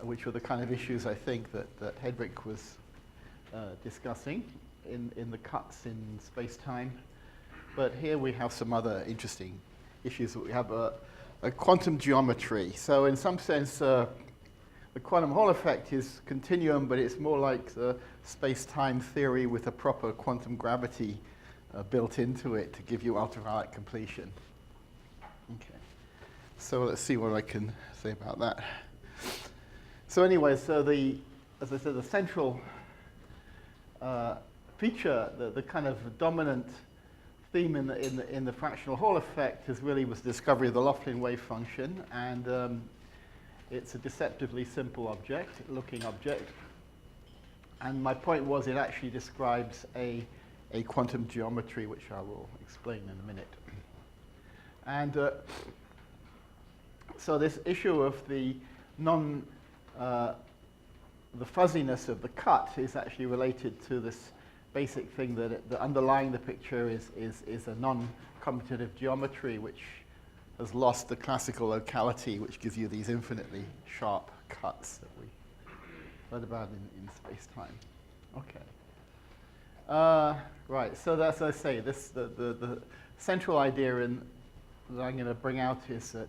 which were the kind of issues I think that Hedrick was discussing in the cuts in space-time. But here we have some other interesting issues. We have a quantum geometry. So in some sense, the quantum Hall effect is continuum, but it's more like the space-time theory with a proper quantum gravity built into it to give you ultraviolet completion. Okay. So let's see what I can say about that. So anyway, so as I said, the central feature, the kind of dominant theme in the fractional Hall effect was the discovery of the Laughlin wave function, and it's a deceptively simple looking object. And my point was it actually describes a quantum geometry, which I will explain in a minute. And so this issue of the fuzziness of the cut is actually related to this basic thing that underlying the picture is a non-commutative geometry which has lost the classical locality, which gives you these infinitely sharp cuts that we read about in space-time. Okay. Right, so that's, as I say, the central idea that I'm going to bring out is that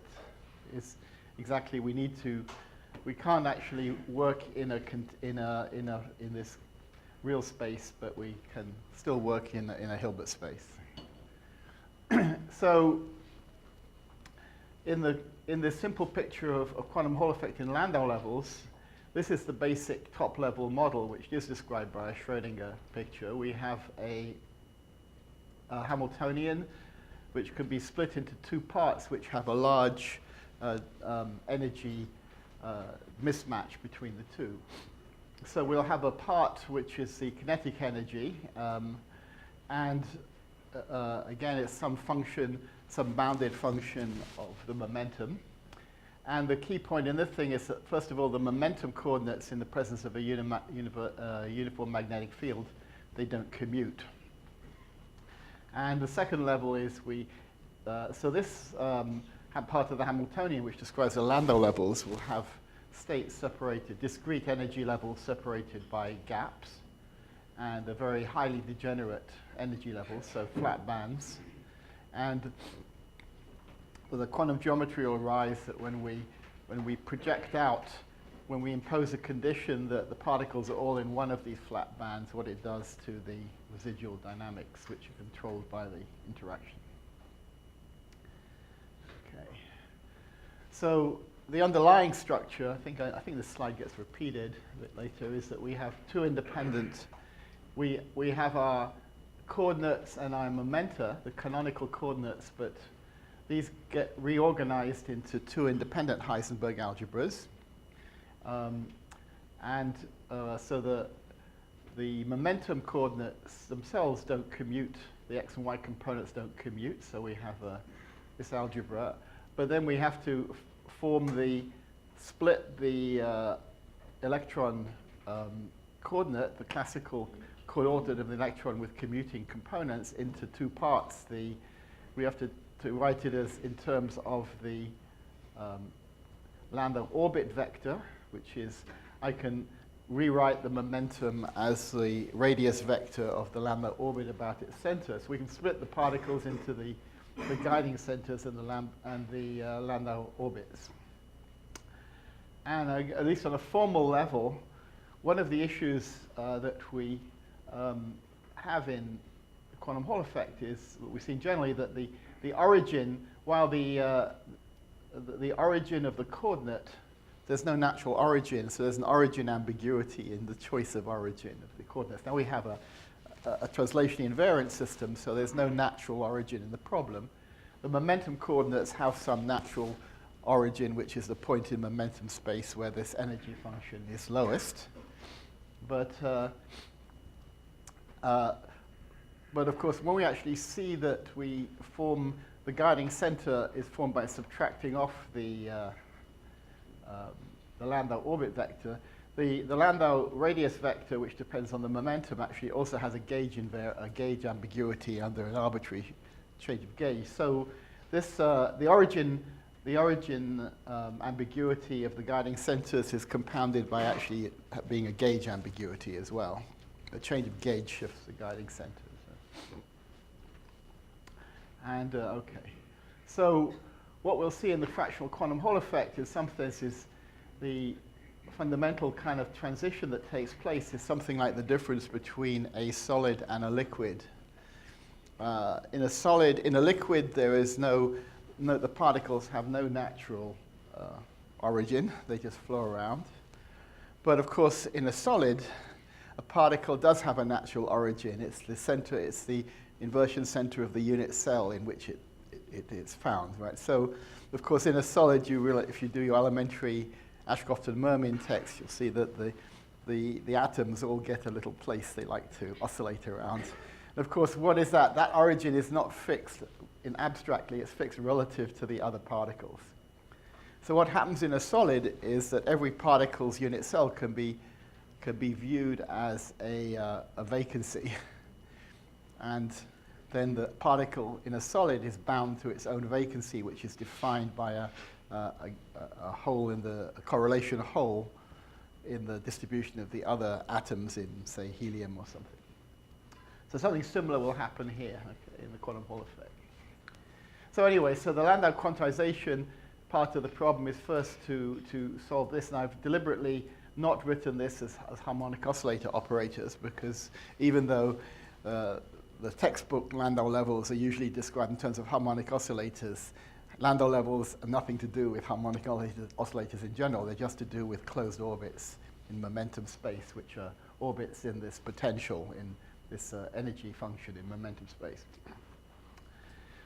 exactly we can't actually work in this real space, but we can still work in a Hilbert space. So in this simple picture of quantum Hall effect in Landau levels, this is the basic top-level model, which is described by a Schrodinger picture. We have a Hamiltonian, which can be split into two parts, which have a large energy mismatch between the two. So we'll have a part which is the kinetic energy, and again, it's some function, some bounded function of the momentum. And the key point in this thing is that, first of all, the momentum coordinates in the presence of a uniform magnetic field, they don't commute. And the second level is so this part of the Hamiltonian, which describes the Landau levels, will have states separated, discrete energy levels separated by gaps, and a very highly degenerate energy level, so flat bands. And the quantum geometry will arise that when we project out, when we impose a condition that the particles are all in one of these flat bands, what it does to the residual dynamics, which are controlled by the interaction. Okay. So the underlying structure, I think this slide gets repeated a bit later, is that we have two independent. We have our coordinates and our momenta, the canonical coordinates, but these get reorganized into two independent Heisenberg algebras. So the momentum coordinates themselves don't commute. The x and y components don't commute, so we have this algebra. But then we have to split the electron coordinate, the classical coordinate of the electron with commuting components, into two parts. We have to write it as in terms of the Landau orbit vector, which is, I can rewrite the momentum as the radius vector of the Landau orbit about its center. So we can split the particles into the guiding centers and the Landau orbits. And at least on a formal level, one of the issues that we have in the quantum Hall effect is what we've seen generally, that the origin, while the origin of the coordinate, there's no natural origin, so there's an origin ambiguity in the choice of origin of the coordinates. Now we have a translation invariant system, so there's no natural origin in the problem. The momentum coordinates have some natural origin, which is the point in momentum space where this energy function is lowest. But of course, when we actually see that we form, the guiding center is formed by subtracting off the Landau orbit vector, the Landau radius vector, which depends on the momentum, actually also has a gauge ambiguity under an arbitrary change of gauge. So this the origin the origin ambiguity of the guiding centers is compounded by actually being a gauge ambiguity as well. A change of gauge shifts the guiding centers. And okay, so what we'll see in the fractional quantum Hall effect is the fundamental kind of transition that takes place is something like the difference between a solid and a liquid. In a liquid, there is the particles have no natural origin. They just flow around. But of course, in a solid, a particle does have a natural origin. It's the center, it's the inversion center of the unit cell in which it's found, right? So, of course, in a solid, you realize if you do your elementary Ashcroft and Mermin text, you'll see that the atoms all get a little place they like to oscillate around. And of course, what is that? That origin is not fixed abstractly, it's fixed relative to the other particles. So what happens in a solid is that every particle's unit cell can be viewed as a vacancy. And then the particle in a solid is bound to its own vacancy, which is defined by a hole in a correlation hole in the distribution of the other atoms in, say, helium or something. So something similar will happen here, okay, in the quantum Hall effect. So anyway, so the Landau quantization part of the problem is first to solve this, and I've deliberately not written this as harmonic oscillator operators, because even though the textbook Landau levels are usually described in terms of harmonic oscillators, Landau levels have nothing to do with harmonic oscillators in general. They're just to do with closed orbits in momentum space, which are orbits in this potential, in this energy function in momentum space.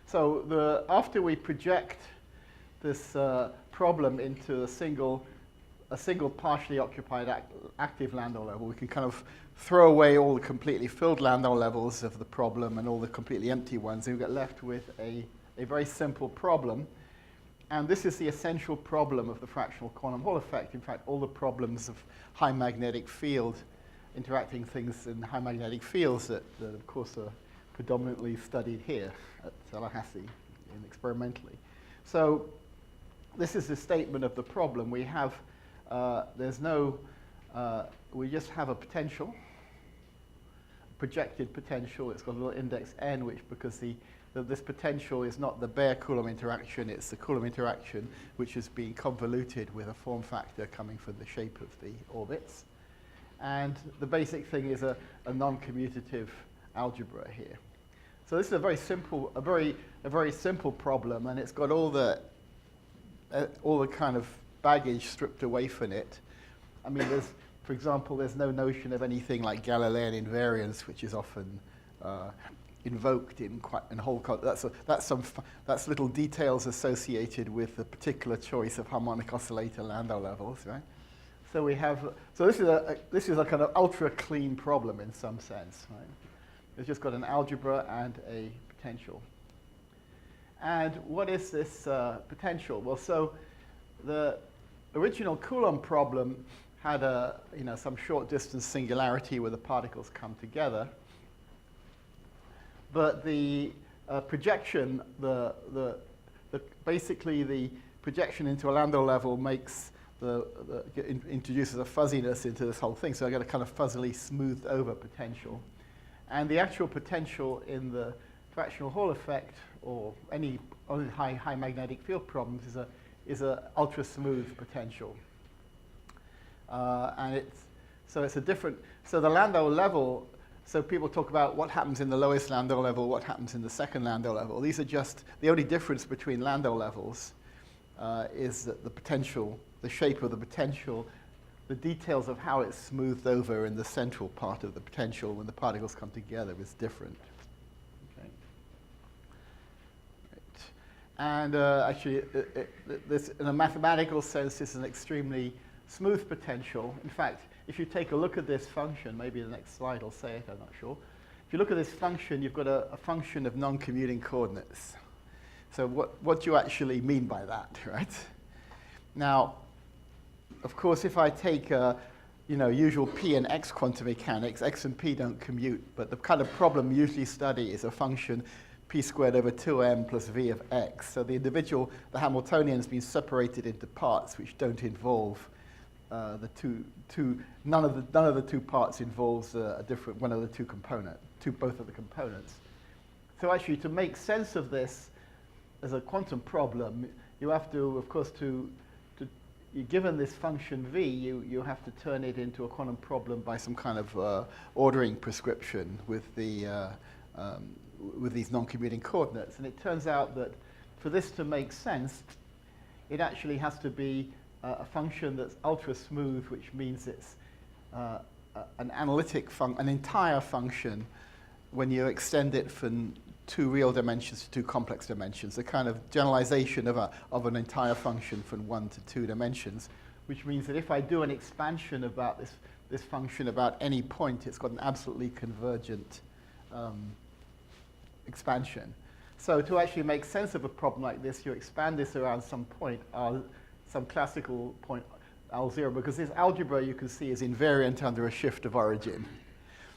So after we project this problem into a single partially occupied active Landau level, we can kind of throw away all the completely filled Landau levels of the problem and all the completely empty ones, and we get left with a very simple problem. And this is the essential problem of the fractional quantum Hall effect. In fact, all the problems of high magnetic field, interacting things in high magnetic fields that of course, are predominantly studied here at Tallahassee experimentally. So this is the statement of the problem. We have, we just have a potential, projected potential. It's got a little index n, which because this potential is not the bare Coulomb interaction, it's the Coulomb interaction which is being convoluted with a form factor coming from the shape of the orbits. And the basic thing is a non-commutative algebra here. So this is a very simple problem, and it's got all the kind of baggage stripped away from it. I mean, for example, there's no notion of anything like Galilean invariance, which is often invoked in whole. That's little details associated with the particular choice of harmonic oscillator Landau levels, right? So this is a kind of ultra clean problem in some sense, right? It's just got an algebra and a potential. And what is this potential? Well, so the original Coulomb problem had some short distance singularity where the particles come together. But the projection, basically the projection into a Landau level makes introduces a fuzziness into this whole thing. So I get a kind of fuzzily smoothed over potential. And the actual potential in the fractional Hall effect or any high magnetic field problems is a ultra smooth potential. And it's a different, so the Landau level, so people talk about what happens in the lowest Landau level, what happens in the second Landau level. These are just, the only difference between Landau levels is that the potential, the shape of the potential, the details of how it's smoothed over in the central part of the potential when the particles come together is different. Okay. Right. And actually, this, in a mathematical sense, is an extremely smooth potential. In fact, if you take a look at this function, maybe the next slide will say it, I'm not sure. If you look at this function, you've got a function of non-commuting coordinates. So what do you actually mean by that, right? Now, of course, if I take usual P and X quantum mechanics, X and P don't commute, but the kind of problem usually study is a function p squared over 2m plus v of x. So the Hamiltonian has been separated into parts which don't involve none of the two parts involves a different one of the two components, both of the components. So actually, to make sense of this as a quantum problem, you have to, of course, given this function v, you have to turn it into a quantum problem by some kind of ordering prescription with these non-commuting coordinates. And it turns out that for this to make sense, it actually has to be a function that's ultra smooth, which means it's an entire function when you extend it from 2 real dimensions to 2 complex dimensions, a kind of generalization of an entire function from 1 to 2 dimensions, which means that if I do an expansion about this function about any point, it's got an absolutely convergent expansion. So to actually make sense of a problem like this, you expand this around some point, some classical point L0, because this algebra you can see is invariant under a shift of origin.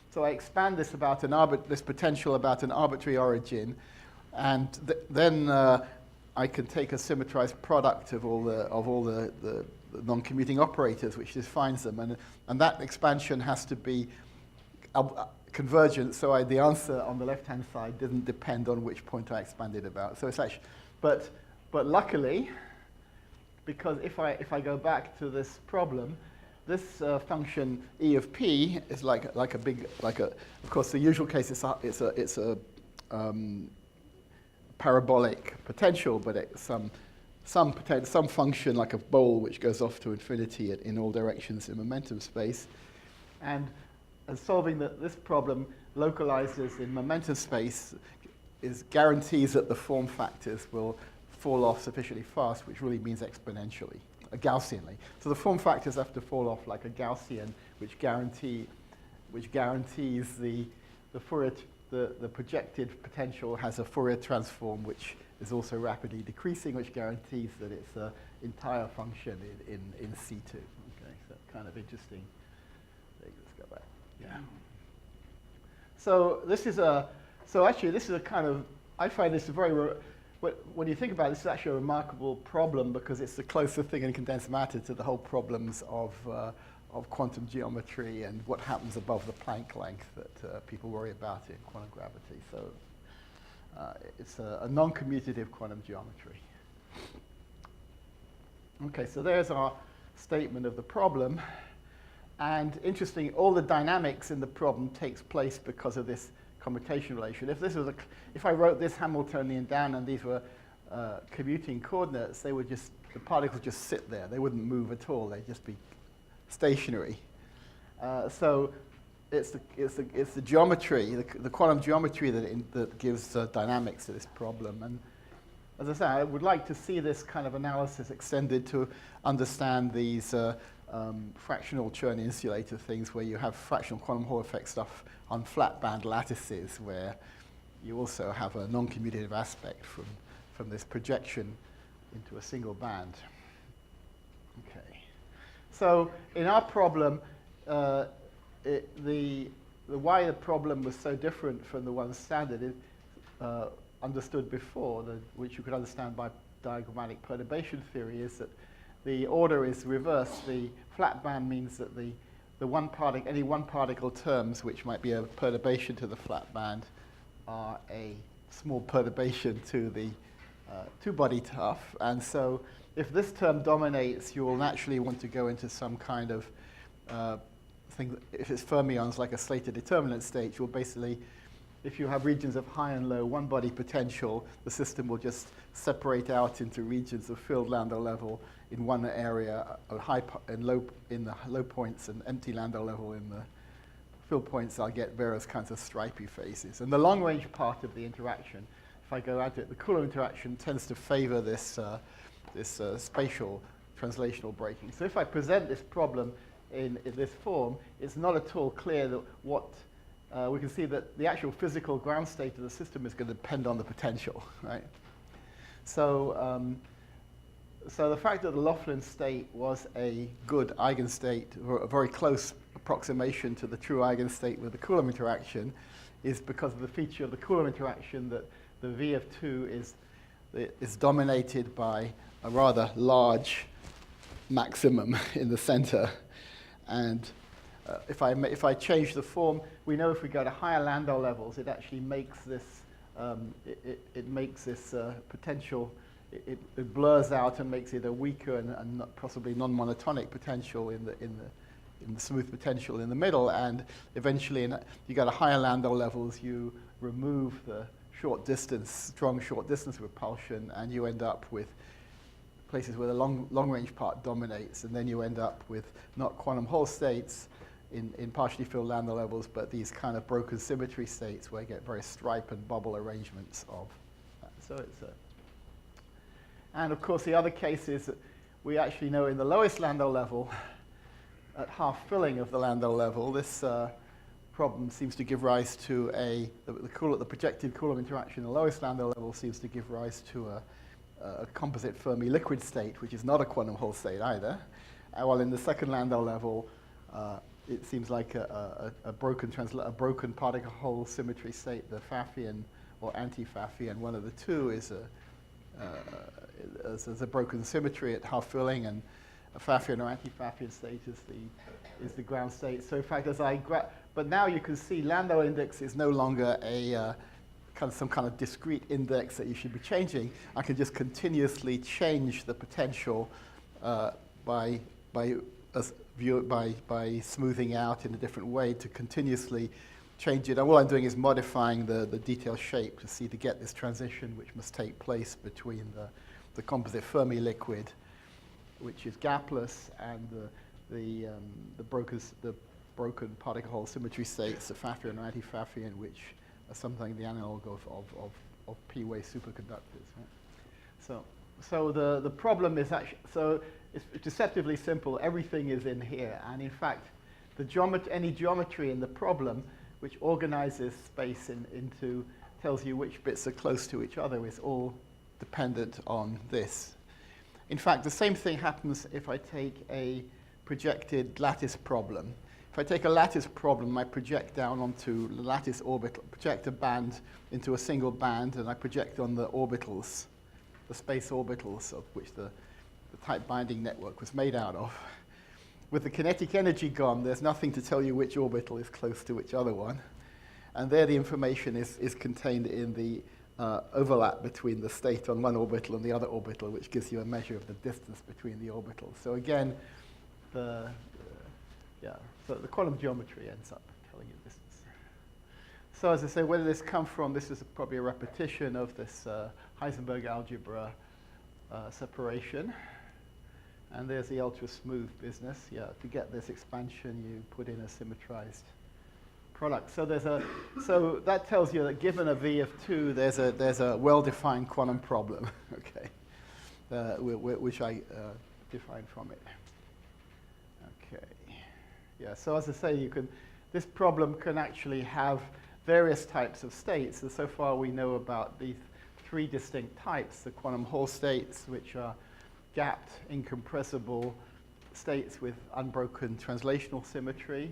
So I expand this about this potential about an arbitrary origin, and then I can take a symmetrized product of all the non-commuting operators, which defines them, and that expansion has to be convergent. So the answer on the left-hand side didn't depend on which point I expanded about. So it's actually, but luckily, because if I go back to this problem, this function E of p is like of course the usual case it's a parabolic potential, but it's some function like a bowl which goes off to infinity in all directions in momentum space, and solving this problem localizes in momentum space guarantees that the form factors will fall off sufficiently fast, which really means exponentially. Gaussianly. So the form factors have to fall off like a Gaussian, which guarantees the projected potential has a Fourier transform which is also rapidly decreasing, which guarantees that it's an entire function in C2. Okay, so kind of interesting. Let's go back. Yeah. So this is a kind of, I find this a very. When you think about it, this is actually a remarkable problem because it's the closest thing in condensed matter to the whole problems of quantum geometry and what happens above the Planck length that people worry about in quantum gravity. So it's a non-commutative quantum geometry. Okay, so there's our statement of the problem. And interesting, all the dynamics in the problem takes place because of this commutation relation. If I wrote this Hamiltonian down and these were commuting coordinates, the particles just sit there. They wouldn't move at all. They'd just be stationary. So it's the geometry, the quantum geometry that gives dynamics to this problem. And as I say, I would like to see this kind of analysis extended to understand these fractional Chern insulator things where you have fractional quantum Hall effect stuff on flat band lattices where you also have a non-commutative aspect from this projection into a single band. Okay. So in our problem, why the problem was so different from the one standard is understood before, which you could understand by diagrammatic perturbation theory, is that the order is reversed. The flat band means that any one particle terms which might be a perturbation to the flat band are a small perturbation to the two-body tuff. And so if this term dominates, you will naturally want to go into some kind of thing. If it's fermions like a Slater determinant state, you'll basically, if you have regions of high and low one-body potential, the system will just separate out into regions of filled Landau level in one area, in the low points, and empty Landau level in the filled points. I'll get various kinds of stripy phases. And the long-range part of the interaction, if I go at it, the Coulomb interaction tends to favor this spatial translational breaking. So if I present this problem in this form, it's not at all clear that we can see that the actual physical ground state of the system is going to depend on the potential, right? So, so the fact that the Laughlin state was a good eigenstate, or a very close approximation to the true eigenstate with the Coulomb interaction, is because of the feature of the Coulomb interaction that the V of 2 is dominated by a rather large maximum in the center. And if I change the form, we know if we go to higher Landau levels, it actually makes this it makes this potential. It blurs out and makes it a weaker and possibly non-monotonic potential in the smooth potential in the middle. And eventually, you go to higher Landau levels, you remove the strong short distance repulsion, and you end up with places where the long-range part dominates, and then you end up with not quantum Hall states in partially filled Landau levels, but these kind of broken symmetry states where you get very stripe and bubble arrangements of that. So it's and of course, the other case is that we actually know in the lowest Landau level, at half filling of the Landau level, this problem seems to give rise to the projected Coulomb interaction in the lowest Landau level seems to give rise to a composite Fermi liquid state, which is not a quantum Hall state either. While in the second Landau level, it seems like a broken particle Hall symmetry state, the Pfaffian or anti-Pfaffian. One of the two is a broken symmetry at half filling, and a Pfaffian or anti-Pfaffian state is the ground state. So in fact, but now you can see Landau index is no longer some kind of discrete index that you should be changing. I can just continuously change the potential by smoothing out in a different way to continuously change it. And all I'm doing is modifying the detail shape to get this transition which must take place between the composite Fermi liquid, which is gapless, and the broken particle Hall symmetry states, the Pfaffian or anti-Pfaffian, which are something the analog of p-way superconductors. Right? So the problem is actually, so it's deceptively simple. Everything is in here, and in fact, any geometry in the problem which organizes space into tells you which bits are close to each other is all dependent on this. In fact, the same thing happens if I take a projected lattice problem. If I take a lattice problem, I project down onto the lattice orbital, project a band into a single band, and I project on the orbitals, the space orbitals of which the tight binding network was made out of. With the kinetic energy gone, there's nothing to tell you which orbital is close to which other one. And there the information is contained in the overlap between the state on one orbital and the other orbital, which gives you a measure of the distance between the orbitals. So again, so the quantum geometry ends up telling you distance. So as I say, where did this come from? This is probably a repetition of this Heisenberg algebra separation. And there's the ultra-smooth business. Yeah, to get this expansion, you put in a symmetrized product. So so that tells you that given a V of 2, there's a well-defined quantum problem, okay, which I defined from it. Okay. Yeah. So as I say, this problem can actually have various types of states. And so far, we know about these 3 distinct types: the quantum Hall states, which are gapped, incompressible states with unbroken translational symmetry,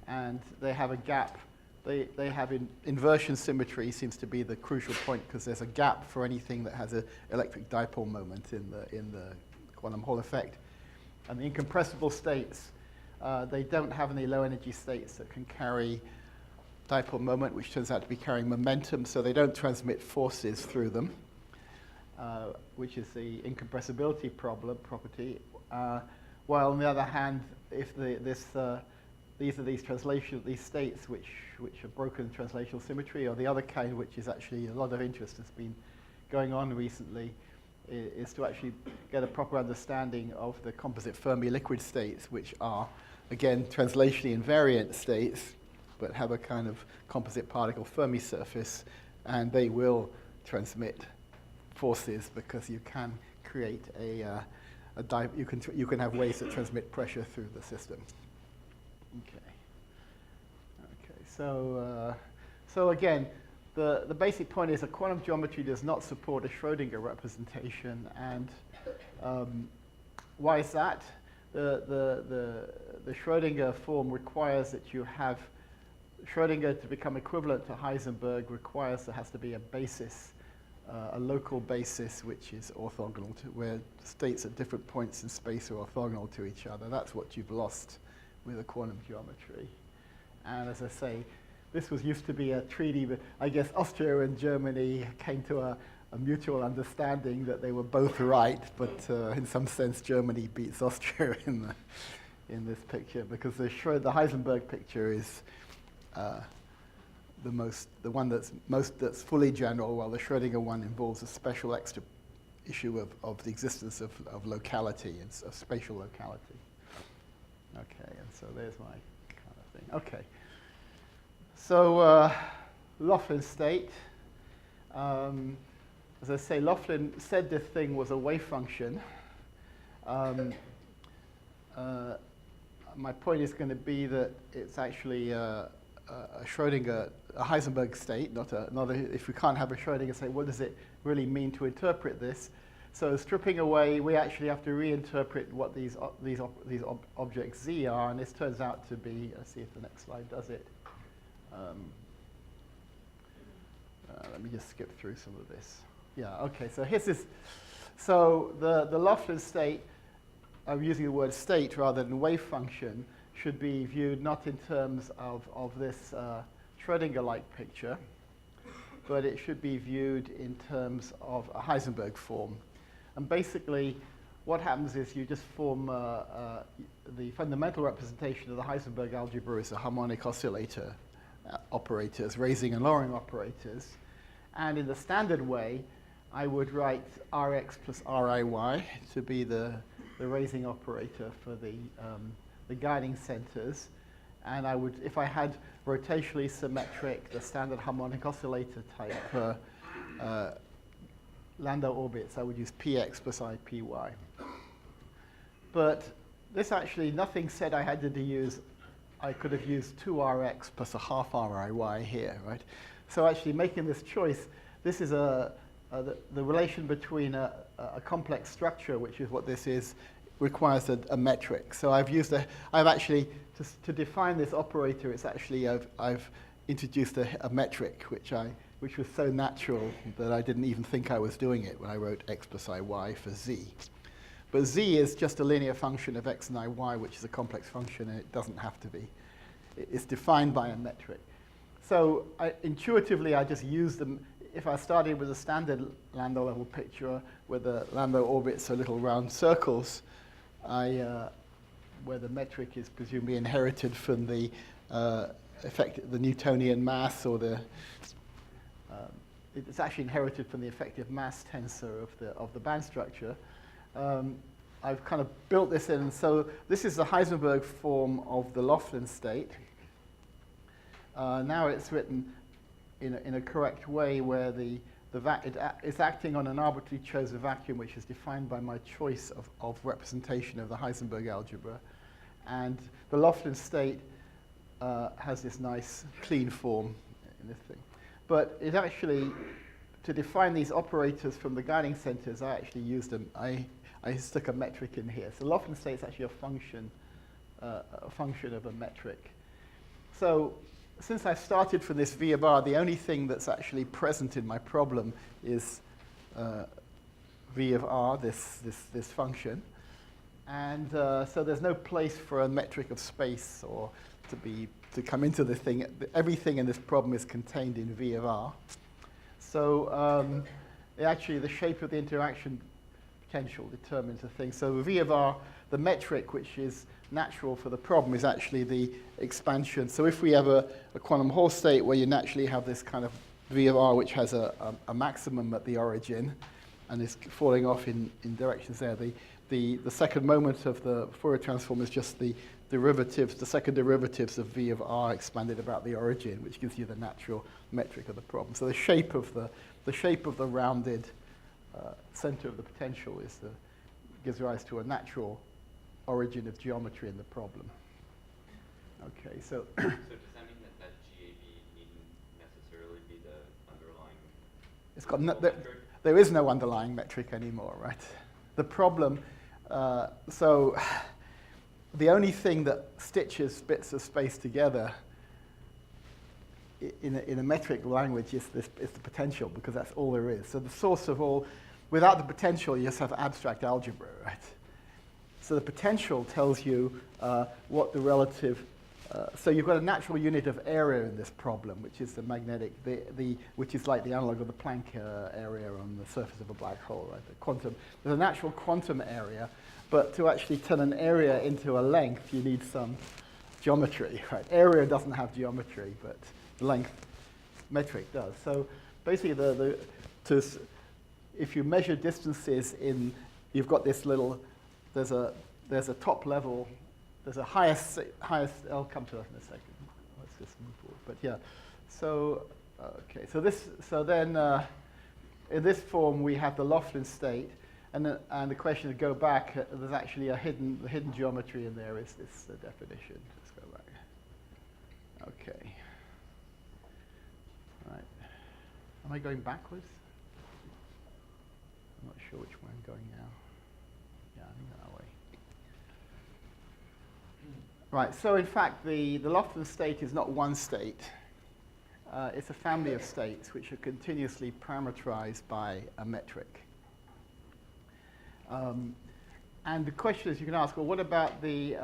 and they have a gap. They have inversion symmetry seems to be the crucial point, because there's a gap for anything that has an electric dipole moment in the quantum Hall effect. And the incompressible states, they don't have any low energy states that can carry dipole moment, which turns out to be carrying momentum, so they don't transmit forces through them. Which is the incompressibility property. While on the other hand, if these are these states which are broken translational symmetry, or the other kind, which is actually a lot of interest has been going on recently, is to actually get a proper understanding of the composite Fermi liquid states, which are again translationally invariant states, but have a kind of composite particle Fermi surface, and they will transmit forces because you can create you can have ways that transmit pressure through the system. Okay. So again, the basic point is that quantum geometry does not support a Schrodinger representation, and why is that? The Schrodinger form requires that you have Schrodinger to become equivalent to Heisenberg requires there has to be a basis a local basis which is orthogonal to where states at different points in space are orthogonal to each other. That's what you've lost with a quantum geometry. And as I say, this used to be a treaty, but I guess Austria and Germany came to a mutual understanding that they were both right, but in some sense Germany beats Austria in this picture, because the Heisenberg picture is the one that's fully general, while the Schrodinger one involves a special extra issue of the existence of locality, of spatial locality. Okay, and so there's my kind of thing. Okay, so Laughlin state. As I say, Laughlin said this thing was a wave function. My point is going to be that it's actually a Schrodinger, a Heisenberg state, not if we can't have a Schrodinger state, what does it really mean to interpret this? So stripping away, we actually have to reinterpret what these objects Z are, and this turns out to be, let's see if the next slide does it. Let me just skip through some of this. Yeah, okay, so here's this. So the Laughlin state, I'm using the word state rather than wave function, should be viewed not in terms of this Schrodinger-like picture, but it should be viewed in terms of a Heisenberg form. And basically, what happens is you just form the fundamental representation of the Heisenberg algebra is a harmonic oscillator operators, raising and lowering operators. And in the standard way, I would write Rx plus Riy to be the raising operator for the guiding centers. And I would, if I had rotationally symmetric, the standard harmonic oscillator type Landau orbits, I would use Px plus Ipy. But this actually, nothing said I had to use, I could have used 2Rx plus a half Riy here, right? So actually making this choice, this is the relation between a complex structure, which is what this is, requires a metric. So I've actually, to define this operator, it's actually, I've introduced a metric, which was so natural that I didn't even think I was doing it when I wrote x plus Iy for z. But z is just a linear function of x and Iy, which is a complex function, and it doesn't have to be. It's defined by a metric. So intuitively, I just use them. If I started with a standard Landau level picture where the Landau orbits are little round circles, where the metric is presumably inherited from the the Newtonian mass, or it's actually inherited from the effective mass tensor of the band structure. I've kind of built this in, so this is the Heisenberg form of the Laughlin state. Now it's written in a correct way, where it's acting on an arbitrarily chosen vacuum, which is defined by my choice of representation of the Heisenberg algebra. And the Laughlin state has this nice clean form in this thing. But it actually, to define these operators from the guiding centers, I actually used them. I stuck a metric in here. So Laughlin state is actually a function of a metric. So since I started from this V of R, the only thing that's actually present in my problem is V of R, this function. And so there's no place for a metric of space or to come into the thing. Everything in this problem is contained in V of R. So actually the shape of the interaction potential determines the thing. So V of R, the metric, which is natural for the problem, is actually the expansion. So if we have a quantum Hall state where you naturally have this kind of V of R, which has a maximum at the origin and is falling off in directions there, the second moment of the Fourier transform is just the derivatives, the second derivatives of V of R expanded about the origin, which gives you the natural metric of the problem. So the shape of the rounded center of the potential gives rise to a natural origin of geometry in the problem. Okay, so. So does that mean that GAV needn't necessarily be the underlying? It's got there is no underlying metric anymore, right? The problem. So the only thing that stitches bits of space together in a metric language is the potential, because that's all there is. So the source of all, without the potential, you just have abstract algebra, right? So the potential tells you what the relative, so you've got a natural unit of area in this problem, which is the magnetic, which is like the analog of the Planck area on the surface of a black hole, right? The quantum, there's a natural quantum area, but to actually turn an area into a length, you need some geometry, right? Area doesn't have geometry, but length metric does. So basically, if you measure distances you've got this little, there's a top level, there's a highest, I'll come to that in a second. Let's just move forward. But yeah, so, okay, so then in this form we have the Laughlin state, and the question to go back, there's actually the hidden geometry in there is this definition. Let's go back. Okay. Right. Am I going backwards? I'm not sure which way I'm going now. Yeah, I think that way. Right, so in fact, the Laughlin state is not one state. It's a family of states which are continuously parameterized by a metric. And the question is, you can ask, well, what about the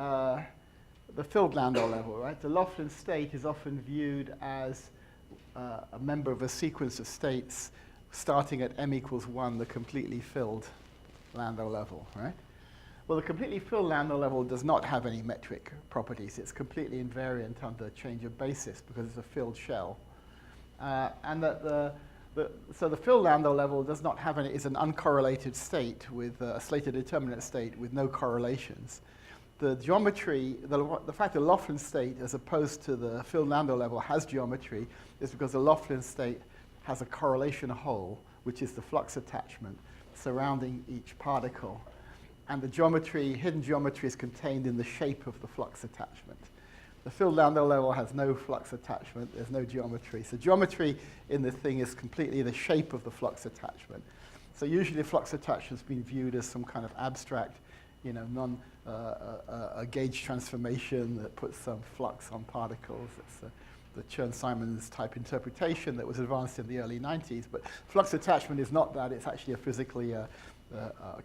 filled Landau level, right? The Laughlin state is often viewed as a member of a sequence of states starting at m equals 1, the completely filled Landau level, right? Well, the completely filled Landau level does not have any metric properties. It's completely invariant under change of basis because it's a filled shell. And that so the filled Landau level does not have is an uncorrelated state with a slated determinant state with no correlations. The geometry, the fact that the Laughlin state as opposed to the filled Landau level has geometry is because the Laughlin state has a correlation hole, which is the flux attachment surrounding each particle. And the geometry, hidden geometry, is contained in the shape of the flux attachment. The filled Landau level has no flux attachment, there's no geometry. So geometry in the thing is completely the shape of the flux attachment. So usually the flux attachment has been viewed as some kind of abstract, a gauge transformation that puts some flux on particles. It's the Chern-Simons type interpretation that was advanced in the early 90s. But flux attachment is not that, it's actually physically a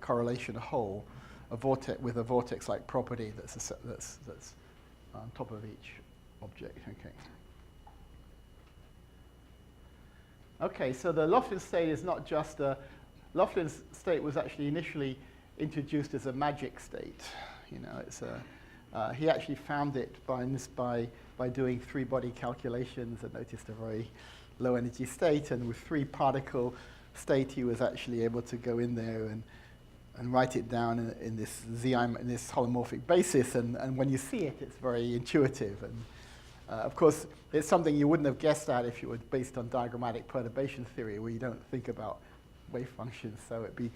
correlation hole, a vortex with a vortex-like property that's on top of each object. Okay, so the Laughlin state is not just a... Laughlin state was actually initially introduced as a magic state. He actually found it by doing three-body calculations and noticed a very low energy state, and with three-particle state he was actually able to go in there and write it down in this holomorphic basis, and when you see it, it's very intuitive. And of course, it's something you wouldn't have guessed at if you were based on diagrammatic perturbation theory, where you don't think about wave functions. So it'd be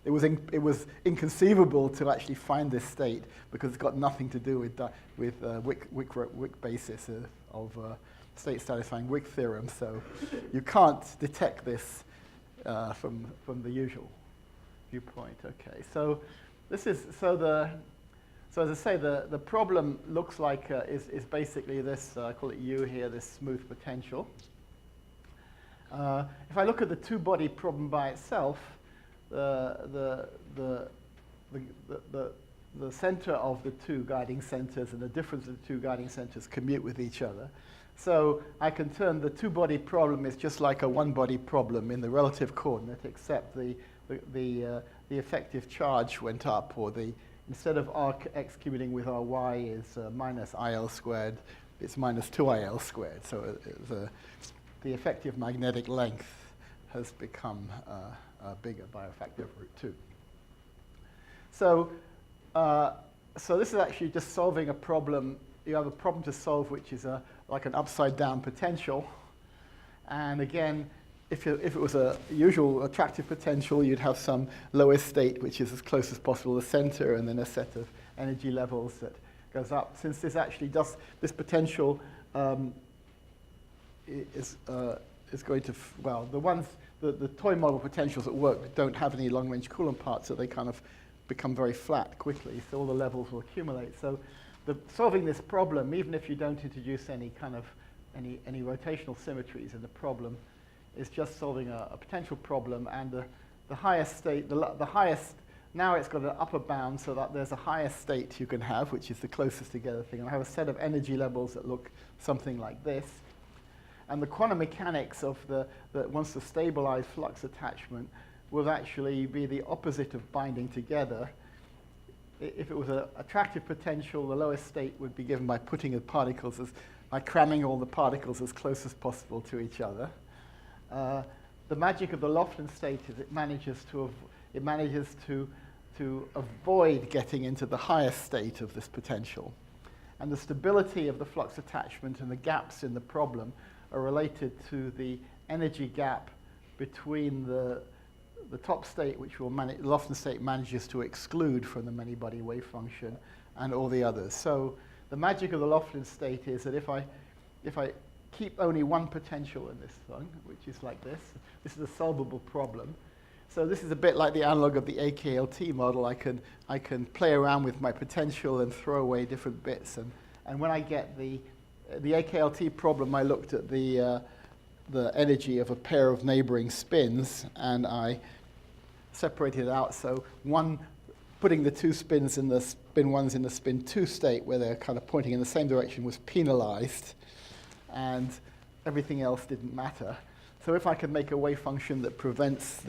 it was inconceivable to actually find this state because it's got nothing to do with Wick basis of state-satisfying Wick theorem. So you can't detect this from the usual viewpoint. Okay, so this is so as I say, the problem looks like is basically this. I call it U here, this smooth potential. If I look at the two-body problem by itself, the center of the two guiding centers and the difference of the two guiding centers commute with each other. So I can turn the two-body problem is just like a one-body problem in the relative coordinate, except the effective charge went up, or instead of x commuting with Ry is minus IL squared, it's minus 2IL squared. So the effective magnetic length has become bigger by a factor of √2. So this is actually just solving a problem. You have a problem to solve which is like an upside-down potential. And again, if it was a usual attractive potential, you'd have some lowest state which is as close as possible to the center, and then a set of energy levels that goes up. Since this actually does, this potential is going to, well, the toy model potentials at work don't have any long-range Coulomb parts, so they kind of become very flat quickly, so all the levels will accumulate. So solving this problem, even if you don't introduce any kind of any rotational symmetries in the problem. It's just solving a potential problem, and the highest state, the highest, now it's got an upper bound so that there's a highest state you can have, which is the closest together thing. I have a set of energy levels that look something like this. And the quantum mechanics of once the stabilized flux attachment will actually be the opposite of binding together. If it was an attractive potential, the lowest state would be given by putting the particles by cramming all the particles as close as possible to each other. The magic of the Laughlin state is it manages to avoid getting into the highest state of this potential. And the stability of the flux attachment and the gaps in the problem are related to the energy gap between the top state, which the Laughlin state manages to exclude from the many-body wave function, and all the others. So the magic of the Laughlin state is that if I keep only one potential in this thing, which is like this is a solvable problem. So this is a bit like the analog of the AKLT model. I can play around with my potential and throw away different bits. And when I get the AKLT problem, I looked at the energy of a pair of neighboring spins, and I separated it out. So putting the two spins in the spin 1's in the spin 2 state, where they're kind of pointing in the same direction, was penalized, and everything else didn't matter. So if I can make a wave function that prevents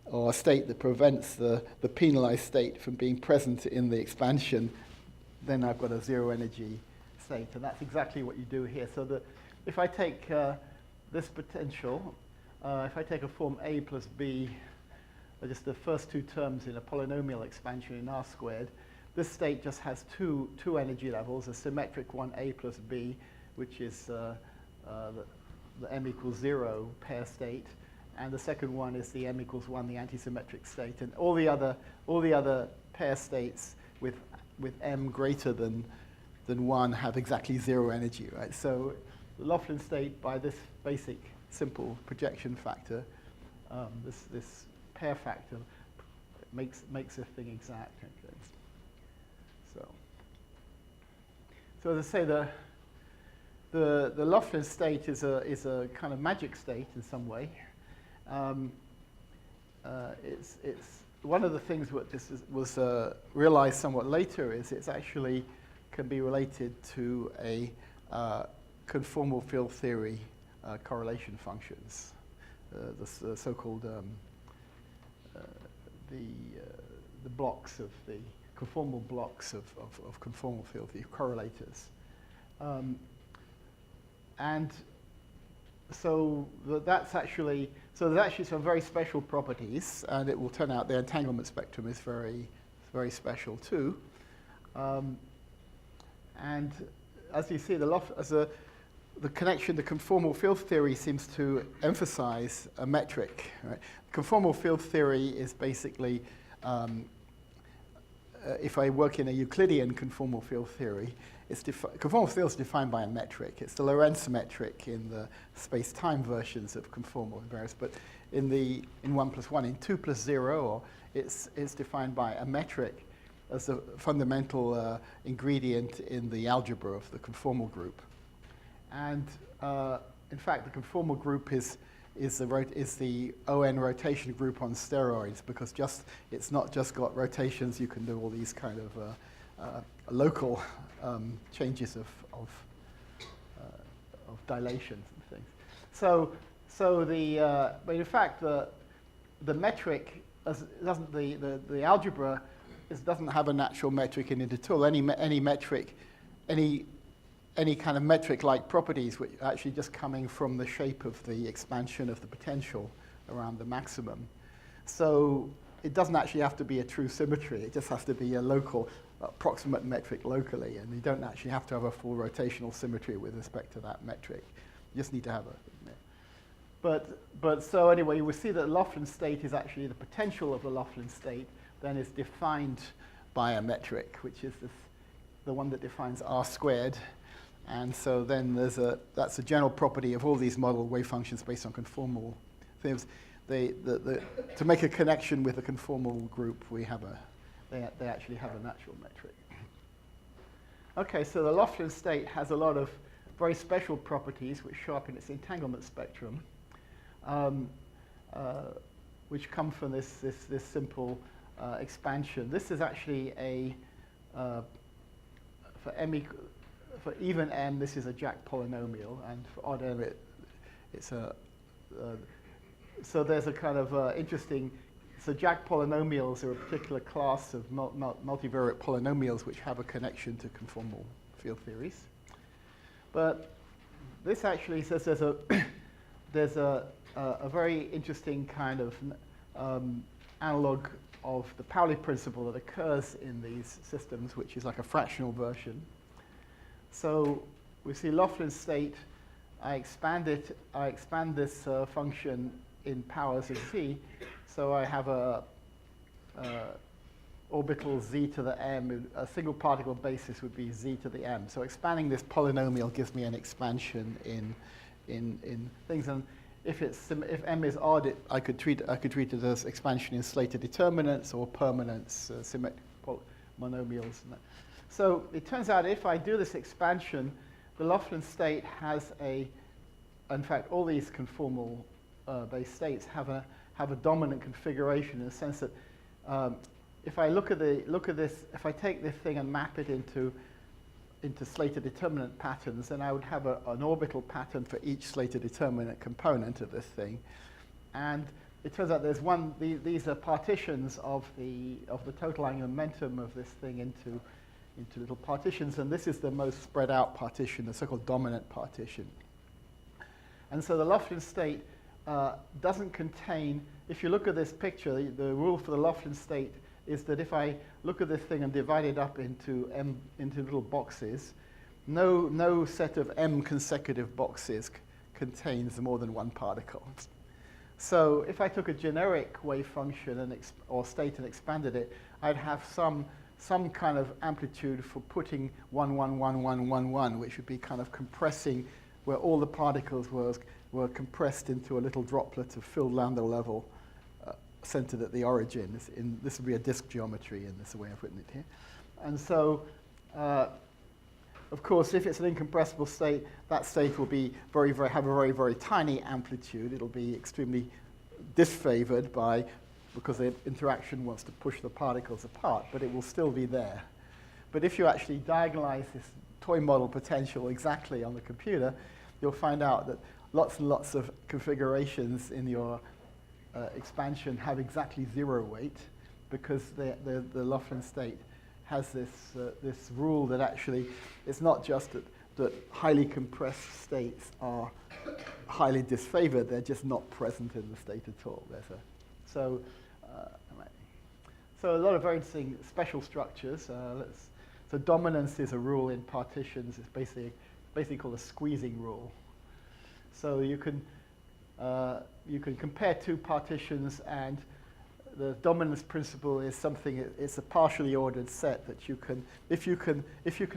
or a state that prevents the penalized state from being present in the expansion, then I've got a zero energy state. And that's exactly what you do here. So if I take this potential, if I take a form A plus B, just the first two terms in a polynomial expansion in R squared, this state just has two energy levels, a symmetric one A plus B, which is the m equals 0 pair state, and the second one is the m equals 1, the antisymmetric state, and all the other pair states with m greater than 1 have exactly 0 energy, right? So the Laughlin state, by this basic simple projection factor, this pair factor, makes a thing exact. Okay. So as I say, the Laughlin state is a kind of magic state in some way. It's one of the things that was realized somewhat later is it's actually can be related to a conformal field theory correlation functions, the so-called the blocks of the conformal blocks of conformal field theory correlators. And so there's actually some very special properties, and it will turn out the entanglement spectrum is very, very special too. And as you see, the connection to conformal field theory seems to emphasize a metric. Right? Conformal field theory is basically, if I work in a Euclidean conformal field theory, conformal field is defined by a metric. It's the Lorentz metric in the space-time versions of conformal invariance, but in 1 plus 1, in 2 plus 0, it's defined by a metric as a fundamental ingredient in the algebra of the conformal group. And in fact, the conformal group is the ON rotation group on steroids, because it's not just got rotations. You can do all these kind of local changes of dilations and things. But in fact, the metric doesn't the algebra doesn't have a natural metric in it at all. Any metric, any kind of metric-like properties, which are actually just coming from the shape of the expansion of the potential around the maximum. So it doesn't actually have to be a true symmetry. It just has to be a local, approximate metric locally, and you don't actually have to have a full rotational symmetry with respect to that metric. You just need to have But so anyway, you will see that the Laughlin state is actually the potential of the Laughlin state then is defined by a metric, which is the one that defines R squared. And so then that's a general property of all these model wave functions based on conformal things. To make a connection with a conformal group, they actually have a natural metric. Okay, so the Laughlin state has a lot of very special properties which show up in its entanglement spectrum, which come from this simple expansion. This is actually a for even m, this is a Jack polynomial, and for odd m, it's a so there's a kind of interesting. So Jack polynomials are a particular class of multivariate polynomials which have a connection to conformal field theories. But this actually says there's a very interesting kind of analog of the Pauli principle that occurs in these systems, which is like a fractional version. So we see Laughlin state. I expand this function in powers of z. So I have a orbital z to the m. A single particle basis would be z to the m. So expanding this polynomial gives me an expansion in things. And if m is odd, I could treat it as expansion in Slater determinants or permanents, symmetric monomials. So it turns out if I do this expansion, the Laughlin state has in fact, all these conformal based states have a dominant configuration in the sense that if I look at this, if I take this thing and map it into Slater determinant patterns, then I would have an orbital pattern for each Slater determinant component of this thing. And it turns out there's these are partitions of the total angular momentum of this thing into little partitions, and this is the most spread out partition, the so-called dominant partition. And so the Laughlin state doesn't contain, if you look at this picture, the rule for the Laughlin state is that if I look at this thing and divide it up into little boxes, no set of m consecutive boxes contains more than one particle. So if I took a generic wave function or state and expanded it, I'd have some kind of amplitude for putting 1, 1, 1, 1, 1, 1, which would be kind of compressing where all the particles were compressed into a little droplet of filled Landau level centered at the origin. This would be a disk geometry in this way I've written it here. And so, of course, if it's an incompressible state, that state will be have a very, very tiny amplitude. It'll be extremely disfavored because the interaction wants to push the particles apart, but it will still be there. But if you actually diagonalize this toy model potential exactly on the computer, you'll find out that lots and lots of configurations in your expansion have exactly zero weight because the Laughlin state has this rule that actually it's not just that highly compressed states are highly disfavored, they're just not present in the state at all. So a lot of very interesting special structures. So dominance is a rule in partitions. It's basically called a squeezing rule. So you can compare two partitions, and the dominance principle is something. It's a partially ordered set that you can, if you can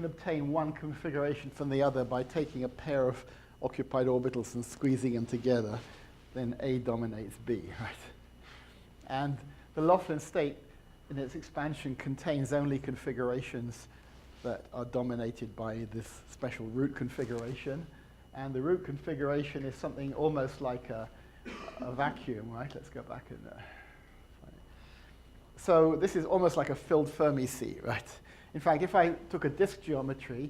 obtain one configuration from the other by taking a pair of occupied orbitals and squeezing them together, then A dominates B, right? And the Laughlin state in its expansion contains only configurations that are dominated by this special root configuration. And the root configuration is something almost like a vacuum, right? Let's go back in there. So this is almost like a filled Fermi sea, right? In fact, if I took a disk geometry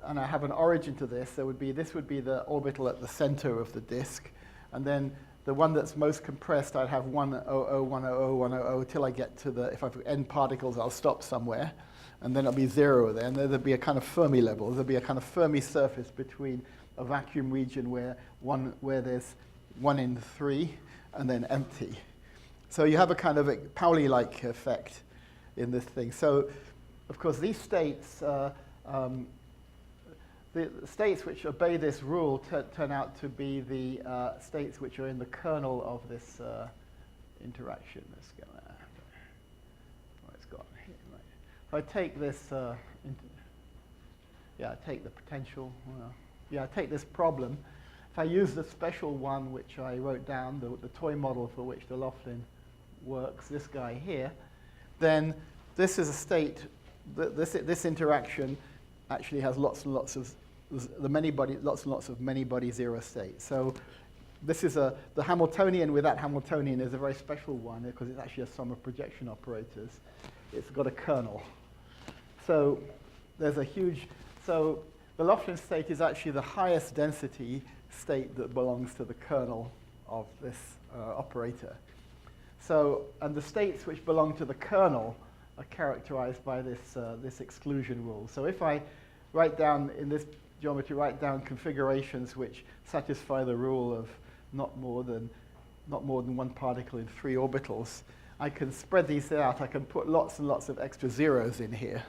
and I have an origin to this, this would be the orbital at the center of the disk. And then the one that's most compressed, I'd have 100, 100, 100, till I get to if I put n particles, I'll stop somewhere. And then it'll be 0 there. And there'll be a kind of Fermi level. There'll be a kind of Fermi surface between a vacuum region where there's 1 in 3 and then empty. So you have a kind of a Pauli-like effect in this thing. So, of course, these states, the states which obey this rule turn out to be the states which are in the kernel of this interaction. Let's go there. Oh, it's gone here. Right. If I take this, I take the potential. I take this problem. If I use the special one which I wrote down, the toy model for which the Laughlin works, this guy here, then this is a state, this interaction actually has lots and lots of the many body, lots and lots of many body zero states. So this is the Hamiltonian with that Hamiltonian is a very special one because it's actually a sum of projection operators. It's got a kernel. So there's a huge, so the Laughlin state is actually the highest density state that belongs to the kernel of this operator. So, and the states which belong to the kernel are characterized by this, this exclusion rule. So if I write down, in this geometry, write down configurations which satisfy the rule of not more than one particle in 3 orbitals, I can spread these out. I can put lots and lots of extra zeros in here.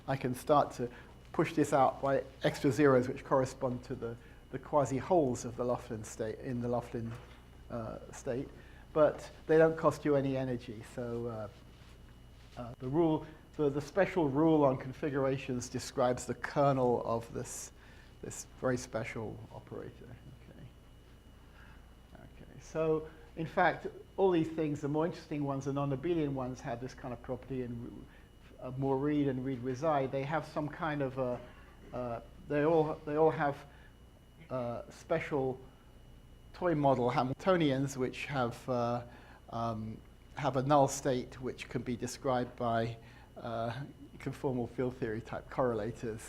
I can start to push this out by extra zeros which correspond to the quasi-holes of the Laughlin state, in the Laughlin state, but they don't cost you any energy. So the rule, the special rule on configurations describes the kernel of this very special operator. Okay, so in fact, all these things, the more interesting ones, the non-abelian ones, have this kind of property, and more read and read reside. They have some kind of they all have special toy model Hamiltonians which have a null state which can be described by conformal field theory type correlators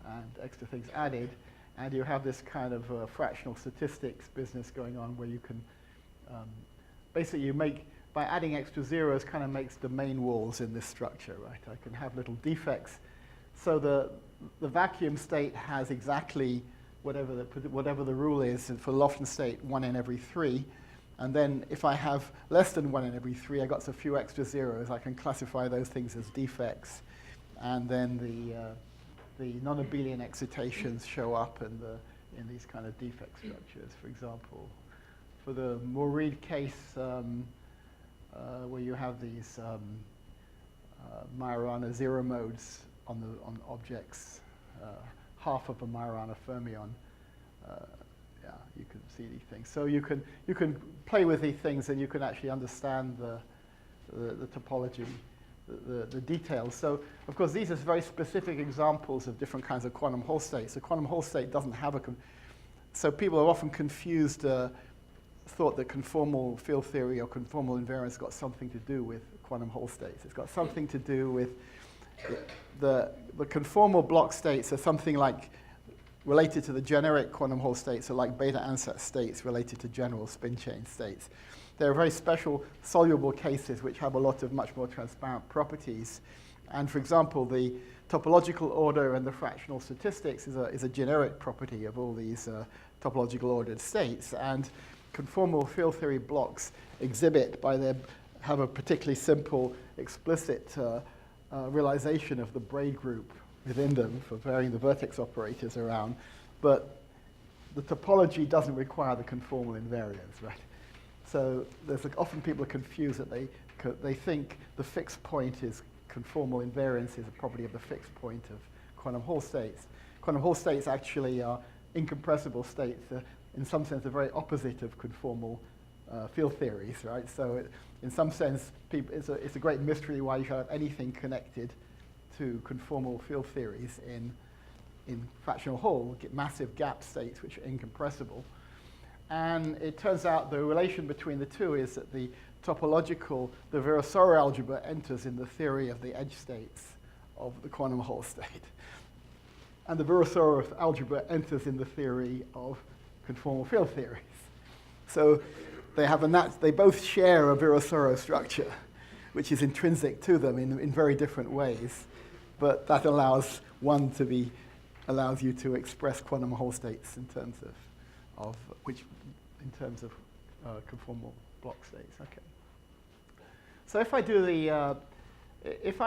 and extra things added. And you have this kind of fractional statistics business going on where you can basically you make, by adding extra zeros, kind of makes domain walls in this structure, right? I can have little defects. So the vacuum state has exactly whatever the rule is, and for the Laughlin state, 1 in every 3. And then if I have less than 1 in every 3, I got a few extra zeros. I can classify those things as defects. And then the non-abelian excitations show up in these kind of defect structures. For example, for the Moreed case, where you have these Majorana zero modes on objects, half of a Majorana fermion. Yeah, you can see these things. So you can play with these things, and you can actually understand the topology, the details. So of course these are very specific examples of different kinds of quantum Hall states. A quantum Hall state doesn't have a so people are often confused, thought that conformal field theory or conformal invariance got something to do with quantum Hall states. It's got something to do with the conformal block states are something like related to the generic quantum Hall states, are like beta ansatz states related to general spin chain states. There are very special soluble cases which have a lot of much more transparent properties. And for example, the topological order and the fractional statistics is a generic property of all these topological ordered states. And conformal field theory blocks exhibit have a particularly simple, explicit realization of the braid group within them for varying the vertex operators around. But the topology doesn't require the conformal invariance, right? So often people are confused that they think the fixed point is conformal invariance is a property of the fixed point of quantum Hall states. Quantum Hall states actually are incompressible states. In some sense, the very opposite of conformal field theories, right? So in some sense, it's a great mystery why you should have anything connected to conformal field theories in fractional Hall, massive gap states which are incompressible. And it turns out the relation between the two is that the topological, the Virasoro algebra enters in the theory of the edge states of the quantum Hall state. And the Virasoro algebra enters in the theory of conformal field theories. So they both share a Virasoro structure, which is intrinsic to them in very different ways. But that allows you to express quantum Hall states in terms of conformal block states. Okay. So if I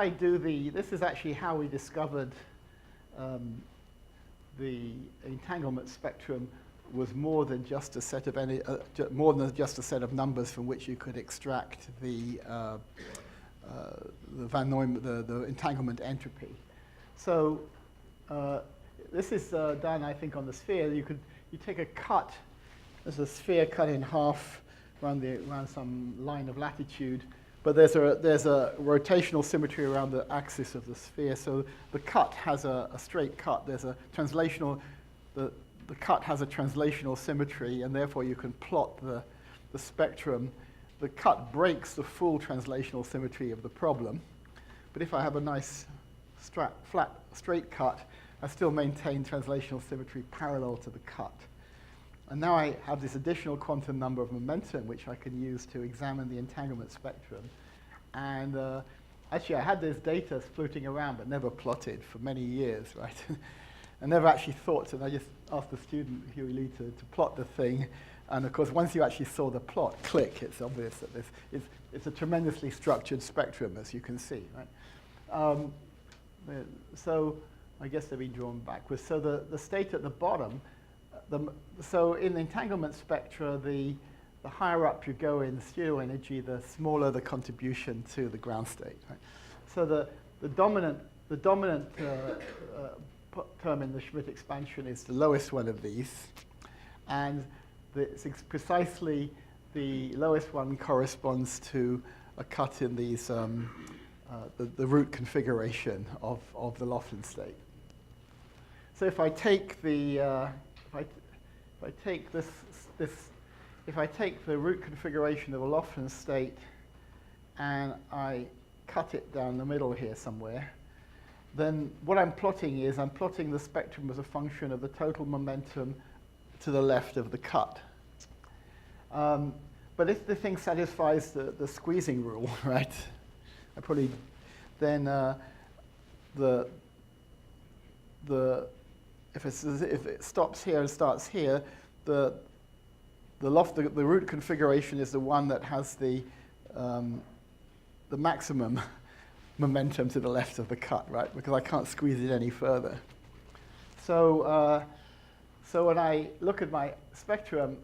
do this is actually how we discovered the entanglement spectrum was more than just a set of numbers from which you could extract the Van Neumann, the entanglement entropy. So this is done, I think, on the sphere. You take a cut. There's a sphere cut in half around some line of latitude, but there's a rotational symmetry around the axis of the sphere. So the cut has a straight cut. There's a translational the cut has a translational symmetry, and therefore you can plot the spectrum. The cut breaks the full translational symmetry of the problem. But if I have a nice flat, straight cut, I still maintain translational symmetry parallel to the cut. And now I have this additional quantum number of momentum, which I can use to examine the entanglement spectrum. And actually, I had this data floating around, but never plotted for many years, right? I never actually thought, and I just asked the student, Huey Lee, to plot the thing. And of course, once you actually saw the plot, click, it's obvious that it's a tremendously structured spectrum, as you can see, right? So I guess they've been drawn backwards. So the state at the bottom, so in the entanglement spectra, the higher up you go in stereo energy, the smaller the contribution to the ground state, right? So the dominant term in the Schmidt expansion is the lowest one of these, and precisely the lowest one corresponds to a cut in these the root configuration of the Laughlin state. So if I take the if I take the root configuration of a Laughlin state and I cut it down the middle here somewhere, then what I'm plotting is I'm plotting the spectrum as a function of the total momentum to the left of the cut. But if the thing satisfies the squeezing rule, right, I probably then if it stops here and starts here, the root configuration is the one that has the maximum momentum to the left of the cut, right? Because I can't squeeze it any further. So so when I look at my spectrum,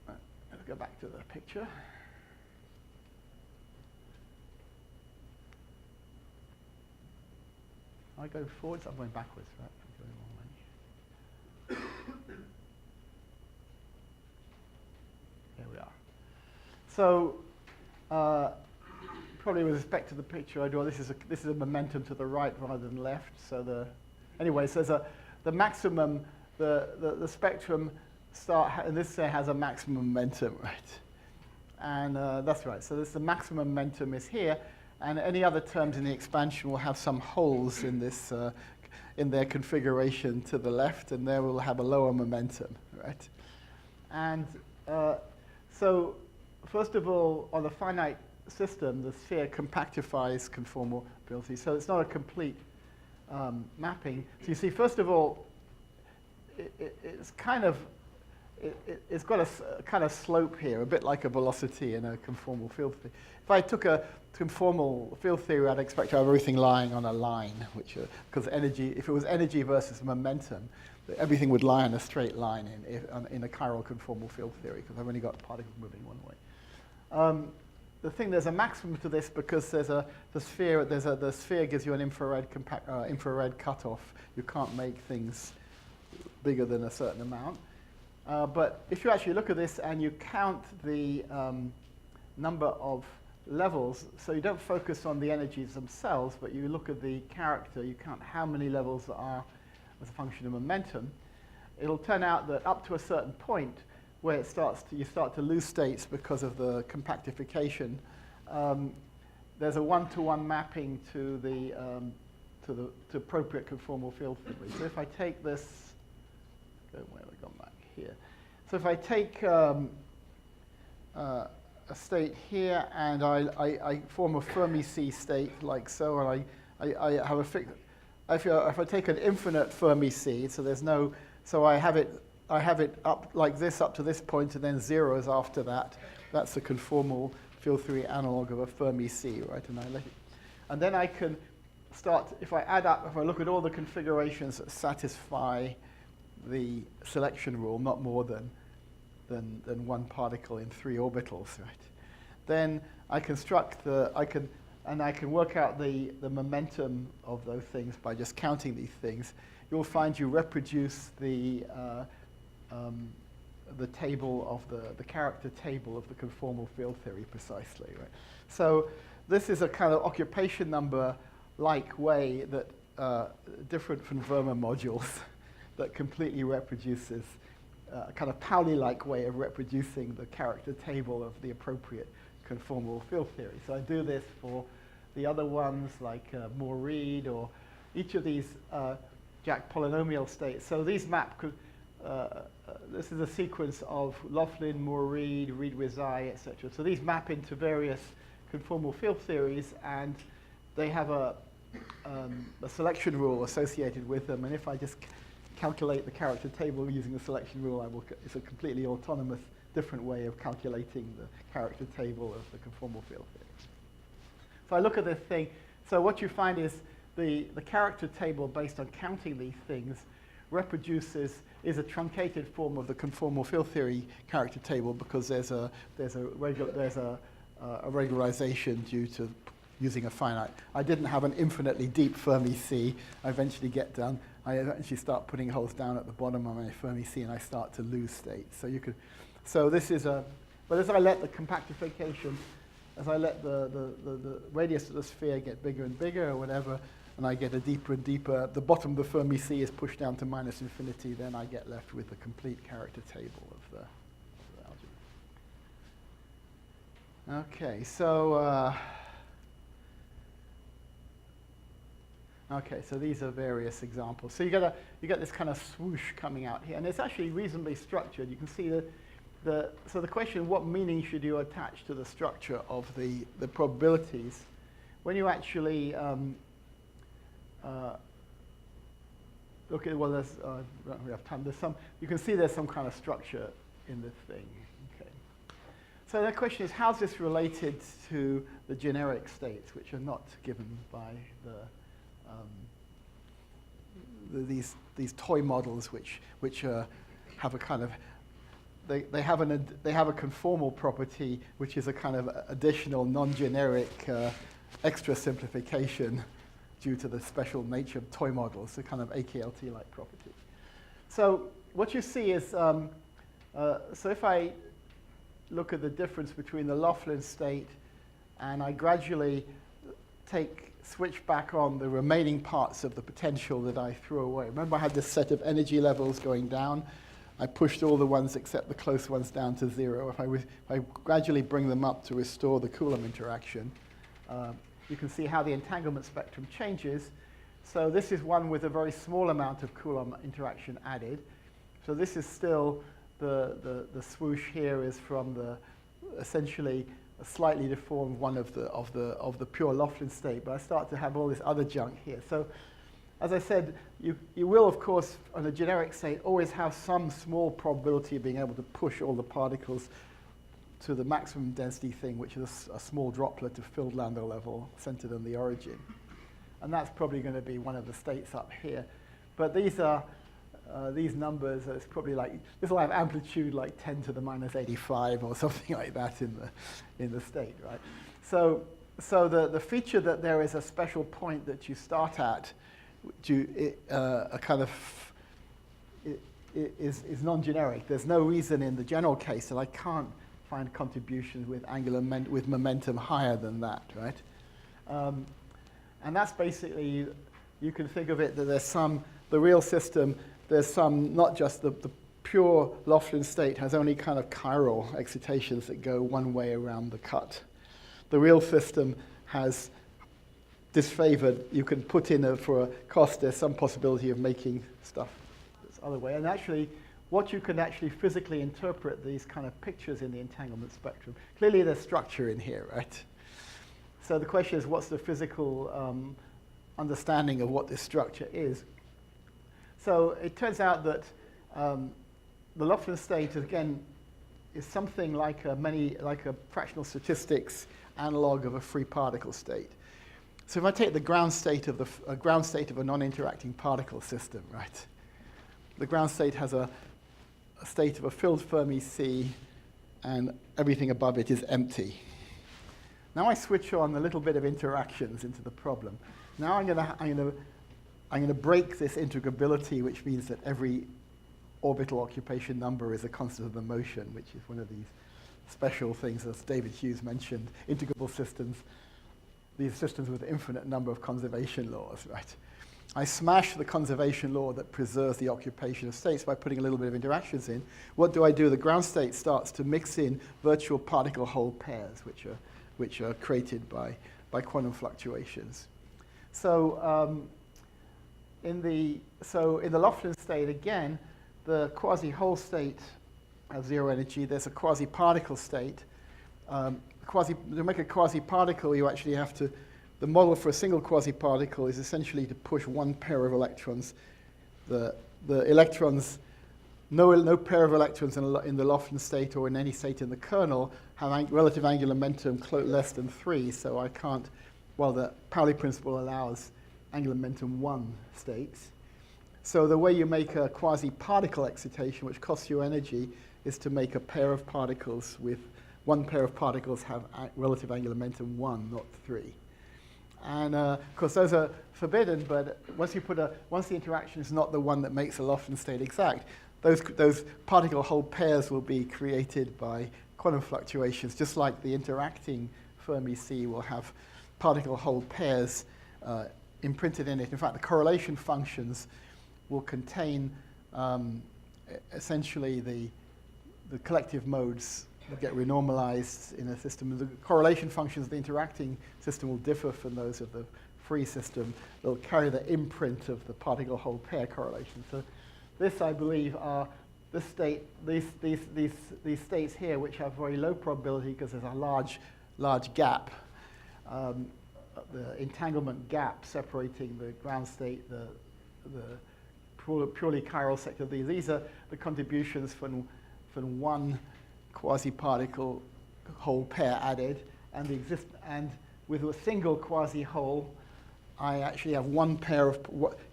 let's go back to the picture. Am I going forwards? I'm going backwards, right? I'm going one way. Here we are. So probably with respect to the picture I draw, this is a momentum to the right rather than left. So anyway, so there's the maximum, the spectrum and this has a maximum momentum, right? And that's right. So the maximum momentum is here, and any other terms in the expansion will have some holes in this in their configuration to the left, and there will have a lower momentum, right? And so first of all, on the finite system, the sphere compactifies conformal fidelity, so it's not a complete mapping. So you see, first of all, it's kind of it's got a kind of slope here, a bit like a velocity in a conformal field theory. If I took a conformal field theory, I'd expect to have everything lying on a line, which because energy, if it was energy versus momentum, everything would lie in a straight line in a chiral conformal field theory, because I've only got particles moving one way. There's a maximum to this because the sphere gives you an infrared cutoff. You can't make things bigger than a certain amount. But if you actually look at this and you count the number of levels, so you don't focus on the energies themselves, but you look at the character, you count how many levels there are as a function of momentum, it'll turn out that up to a certain point where you start to lose states because of the compactification, there's a one-to-one mapping to the appropriate conformal field theory. So if I take this, where have I gone back here? So if I take a state here and I form a Fermi C state like so, and I have a fixed. If I take an infinite Fermi C, so there's no, so I have it up like this up to this point, and then zeros after that. That's the conformal field theory analog of a Fermi C, right? And then I can start, if I look at all the configurations that satisfy the selection rule, not more than one particle in 3 orbitals, right? Then I construct I can work out the momentum of those things by just counting these things. You'll find you reproduce the table of the character table of the conformal field theory precisely, right? So this is a kind of occupation number like way that different from Verma modules that completely reproduces a kind of Pauli-like way of reproducing the character table of the appropriate conformal field theory. So I do this for the other ones like Moore-Reed or each of these Jack polynomial states. So these map, this is a sequence of Laughlin, Moore-Reed, Reed-Wizai, etc. So these map into various conformal field theories, and they have a selection rule associated with them. And if I just calculate the character table using the selection rule, it's a completely autonomous, different way of calculating the character table of the conformal field theory. So I look at this thing. So what you find is the character table, based on counting these things, is a truncated form of the conformal field theory character table, because there's a regularization due to using a finite. I didn't have an infinitely deep Fermi C. I eventually get down. I eventually start putting holes down at the bottom of my Fermi C, and I start to lose states. So you could. So this is a. But as I let the compactification, as I let the radius of the sphere get bigger and bigger, or whatever, and I get a deeper and deeper, the bottom of the Fermi C is pushed down to minus infinity. Then I get left with the complete character table of the algebra. Okay, so. Okay, so these are various examples. So you get this kind of swoosh coming out here, and it's actually reasonably structured. You can see so the question, what meaning should you attach to the structure of the probabilities? When you actually look at, well, there's, we have time. You can see there's some kind of structure in this thing. Okay. So the question is, how's this related to the generic states, which are not given by these toy models, which have a kind of they have a conformal property, which is a kind of additional non-generic extra simplification due to the special nature of toy models, a kind of AKLT-like property. So what you see is, so if I look at the difference between the Laughlin state, and I gradually switch back on the remaining parts of the potential that I threw away. Remember, I had this set of energy levels going down. I pushed all the ones except the close ones down to 0. If I gradually bring them up to restore the Coulomb interaction, you can see how the entanglement spectrum changes. So this is one with a very small amount of Coulomb interaction added. So this is still the swoosh here is from essentially a slightly deformed one of the pure Laughlin state, but I start to have all this other junk here. So, as I said, you will, of course, on a generic state, always have some small probability of being able to push all the particles to the maximum density thing, which is a small droplet of filled Landau level centered on the origin. And that's probably going to be one of the states up here. But these are these numbers, it's probably like, this will have amplitude like 10 to the minus 85 or something like that in the state, right? So the feature that there is a special point that you start at, is non-generic. There's no reason in the general case that I can't find contributions with with momentum higher than that, right? And that's basically, you can think of it that there's the real system, there's some, not just the pure Laughlin state has only kind of chiral excitations that go one way around the cut. The real system has disfavored, you can put in for a cost, there's some possibility of making stuff this other way. And actually, what you can actually physically interpret these kind of pictures in the entanglement spectrum, clearly there's structure in here, right? So the question is, what's the physical understanding of what this structure is? So it turns out that the Laughlin state, again, is something like a fractional statistics analog of a free particle state. So if I take the ground state of a non-interacting particle system, right? The ground state has a state of a filled Fermi C, and everything above it is empty. Now I switch on a little bit of interactions into the problem. Now I'm going to break this integrability, which means that every orbital occupation number is a constant of the motion, which is one of these special things, as David Hughes mentioned, integrable systems, these systems with an infinite number of conservation laws, right? I smash the conservation law that preserves the occupation of states by putting a little bit of interactions in. What do I do? The ground state starts to mix in virtual particle-hole pairs, which are created by quantum fluctuations. So in the Laughlin state, again, the quasi-hole state has zero energy. There's a quasi-particle state. To make a quasi-particle, you actually have to, the model for a single quasi-particle is essentially to push one pair of electrons. The electrons, no pair of electrons in the Laughlin state or in any state in the kernel have relative angular momentum less than 3, so I can't, well, the Pauli principle allows angular momentum 1 states. So the way you make a quasi-particle excitation, which costs you energy, is to make a pair of particles with one pair of particles have relative angular momentum 1, not 3. And of course, those are forbidden, but once the interaction is not the one that makes a Laughlin state exact, those particle-hole pairs will be created by quantum fluctuations, just like the interacting Fermi C will have particle-hole pairs imprinted in it. In fact, the correlation functions will contain essentially the collective modes will get renormalized in a system. The correlation functions of the interacting system will differ from those of the free system. They'll carry the imprint of the particle-hole pair correlation. So this, I believe, are these states here, which have very low probability because there's a large gap, the entanglement gap separating the ground state, the purely chiral sector. These are the contributions from one quasi-particle hole pair added, and with a single quasi-hole, I actually have one pair of.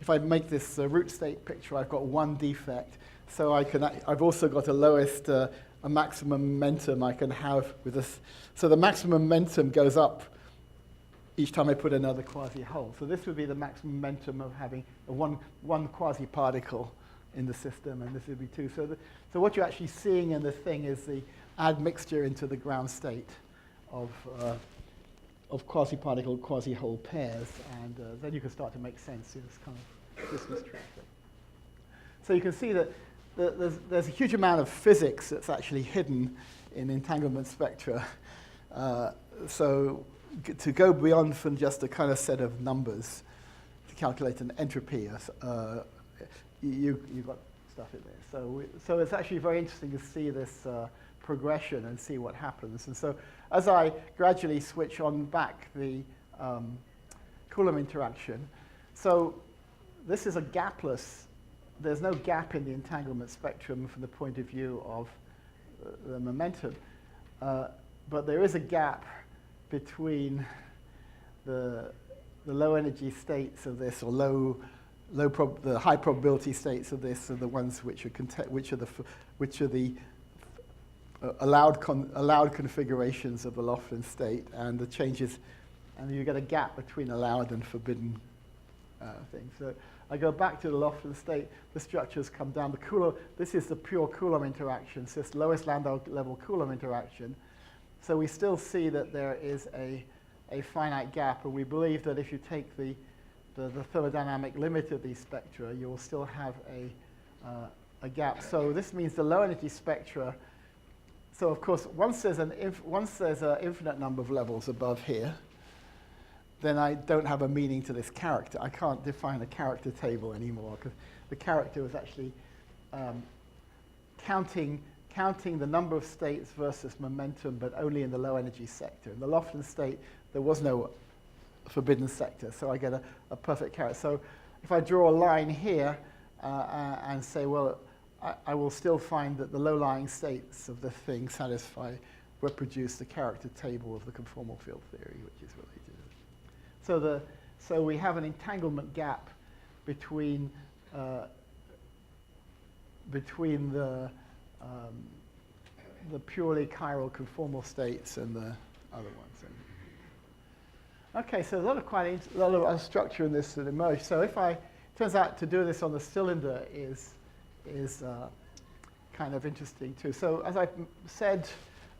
If I make this root state picture, I've got one defect. So I've also got a lowest, a maximum momentum I can have with this. So the maximum momentum goes up each time I put another quasi-hole. So this would be the maximum momentum of having one quasi-particle in the system, and this would be 2. So what you're actually seeing in the thing is the admixture into the ground state of quasi-particle, quasi-hole pairs, and then you can start to make sense in this kind of distance tree thing. So you can see that there's a huge amount of physics that's actually hidden in entanglement spectra. So to go beyond from just a kind of set of numbers to calculate an entropy, you've got stuff in there. So it's actually very interesting to see this progression and see what happens. And so as I gradually switch on back the Coulomb interaction, so this is a gapless, there's no gap in the entanglement spectrum from the point of view of the momentum, but there is a gap between the low energy states of this, or the high probability states of this, are the ones which are the allowed configurations of the Laughlin state, and the changes, and you get a gap between allowed and forbidden things. So I go back to the Laughlin state. The structures come down. This is the pure Coulomb interaction. So it's lowest Landau level Coulomb interaction. So we still see that there is a finite gap, and we believe that if you take the thermodynamic limit of these spectra, you will still have a gap. So this means the low energy spectra. So of course, once there's an infinite number of levels above here, then I don't have a meaning to this character. I can't define a character table anymore, because the character was actually counting the number of states versus momentum, but only in the low energy sector. In the Laughlin state, there was no forbidden sector, so I get a perfect character. So if I draw a line here and say, well, I will still find that the low-lying states of the thing reproduce the character table of the conformal field theory, which is related. So we have an entanglement gap between the purely chiral conformal states and the other ones. Okay, so there's a lot of structure in this that emerged. So turns out to do this on the cylinder is kind of interesting too. So as I said,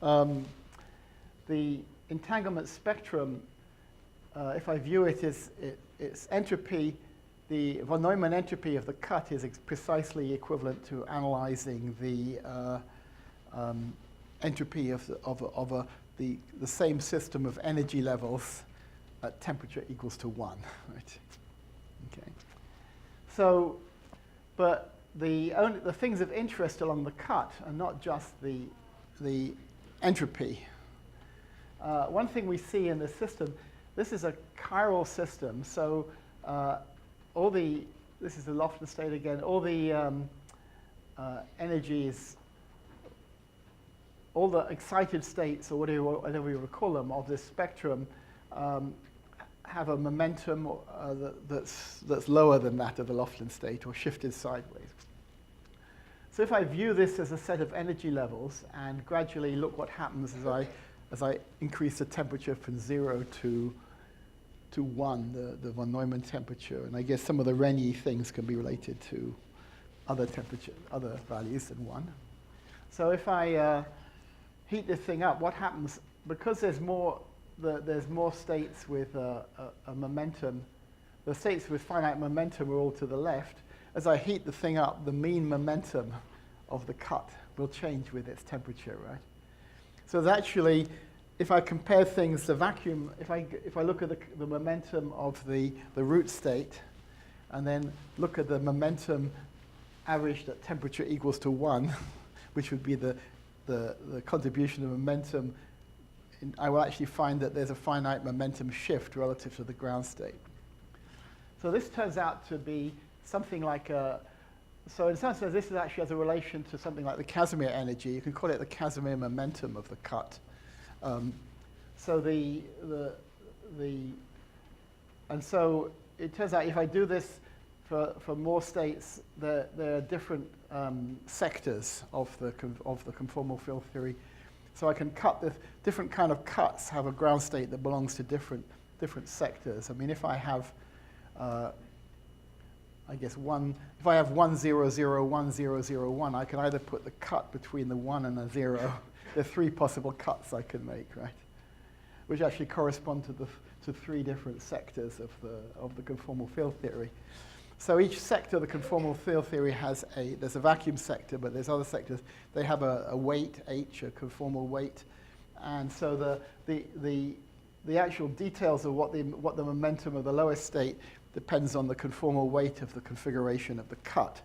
the entanglement spectrum, if I view it as its entropy the von Neumann entropy of the cut is precisely equivalent to analyzing the entropy of the same system of energy levels at temperature equals to 1, right? Okay. So, but the things of interest along the cut are not just the entropy. One thing we see in this system, this is a chiral system, so this is the Laughlin state again, all the energies, all the excited states, or whatever you want to call them, of this spectrum have a momentum that's lower than that of the Laughlin state, or shifted sideways. So if I view this as a set of energy levels and gradually look what happens as I increase the temperature from 0 to 1, the von Neumann temperature, and I guess some of the Rényi things can be related to other values than 1. So if I heat this thing up, what happens, because there's more states with a momentum, the states with finite momentum are all to the left. As I heat the thing up, the mean momentum of the cut will change with its temperature, right? So it's actually, if I compare things, the vacuum, if I look at the momentum of the root state, and then look at the momentum averaged at temperature equals to 1, which would be the contribution of momentum, I will actually find that there's a finite momentum shift relative to the ground state. So this turns out to be something like so in some sense this actually has a relation to something like the Casimir energy. You can call it the Casimir momentum of the cut. So and so it turns out if I do this for more states, there are different sectors of the conformal field theory. So I can cut the different kind of cuts have a ground state that belongs to different sectors. I mean, if I have, I guess if I have 1, 0, 0, 1, 0, 0, 1, I can either put the cut between the 1 and the 0. There are 3 possible cuts I can make, right? Which actually correspond to 3 different sectors of the conformal field theory. So each sector of the conformal field theory there's a vacuum sector, but there's other sectors. They have a weight, H, a conformal weight. And so the actual details of what the momentum of the lowest state depends on the conformal weight of the configuration of the cut.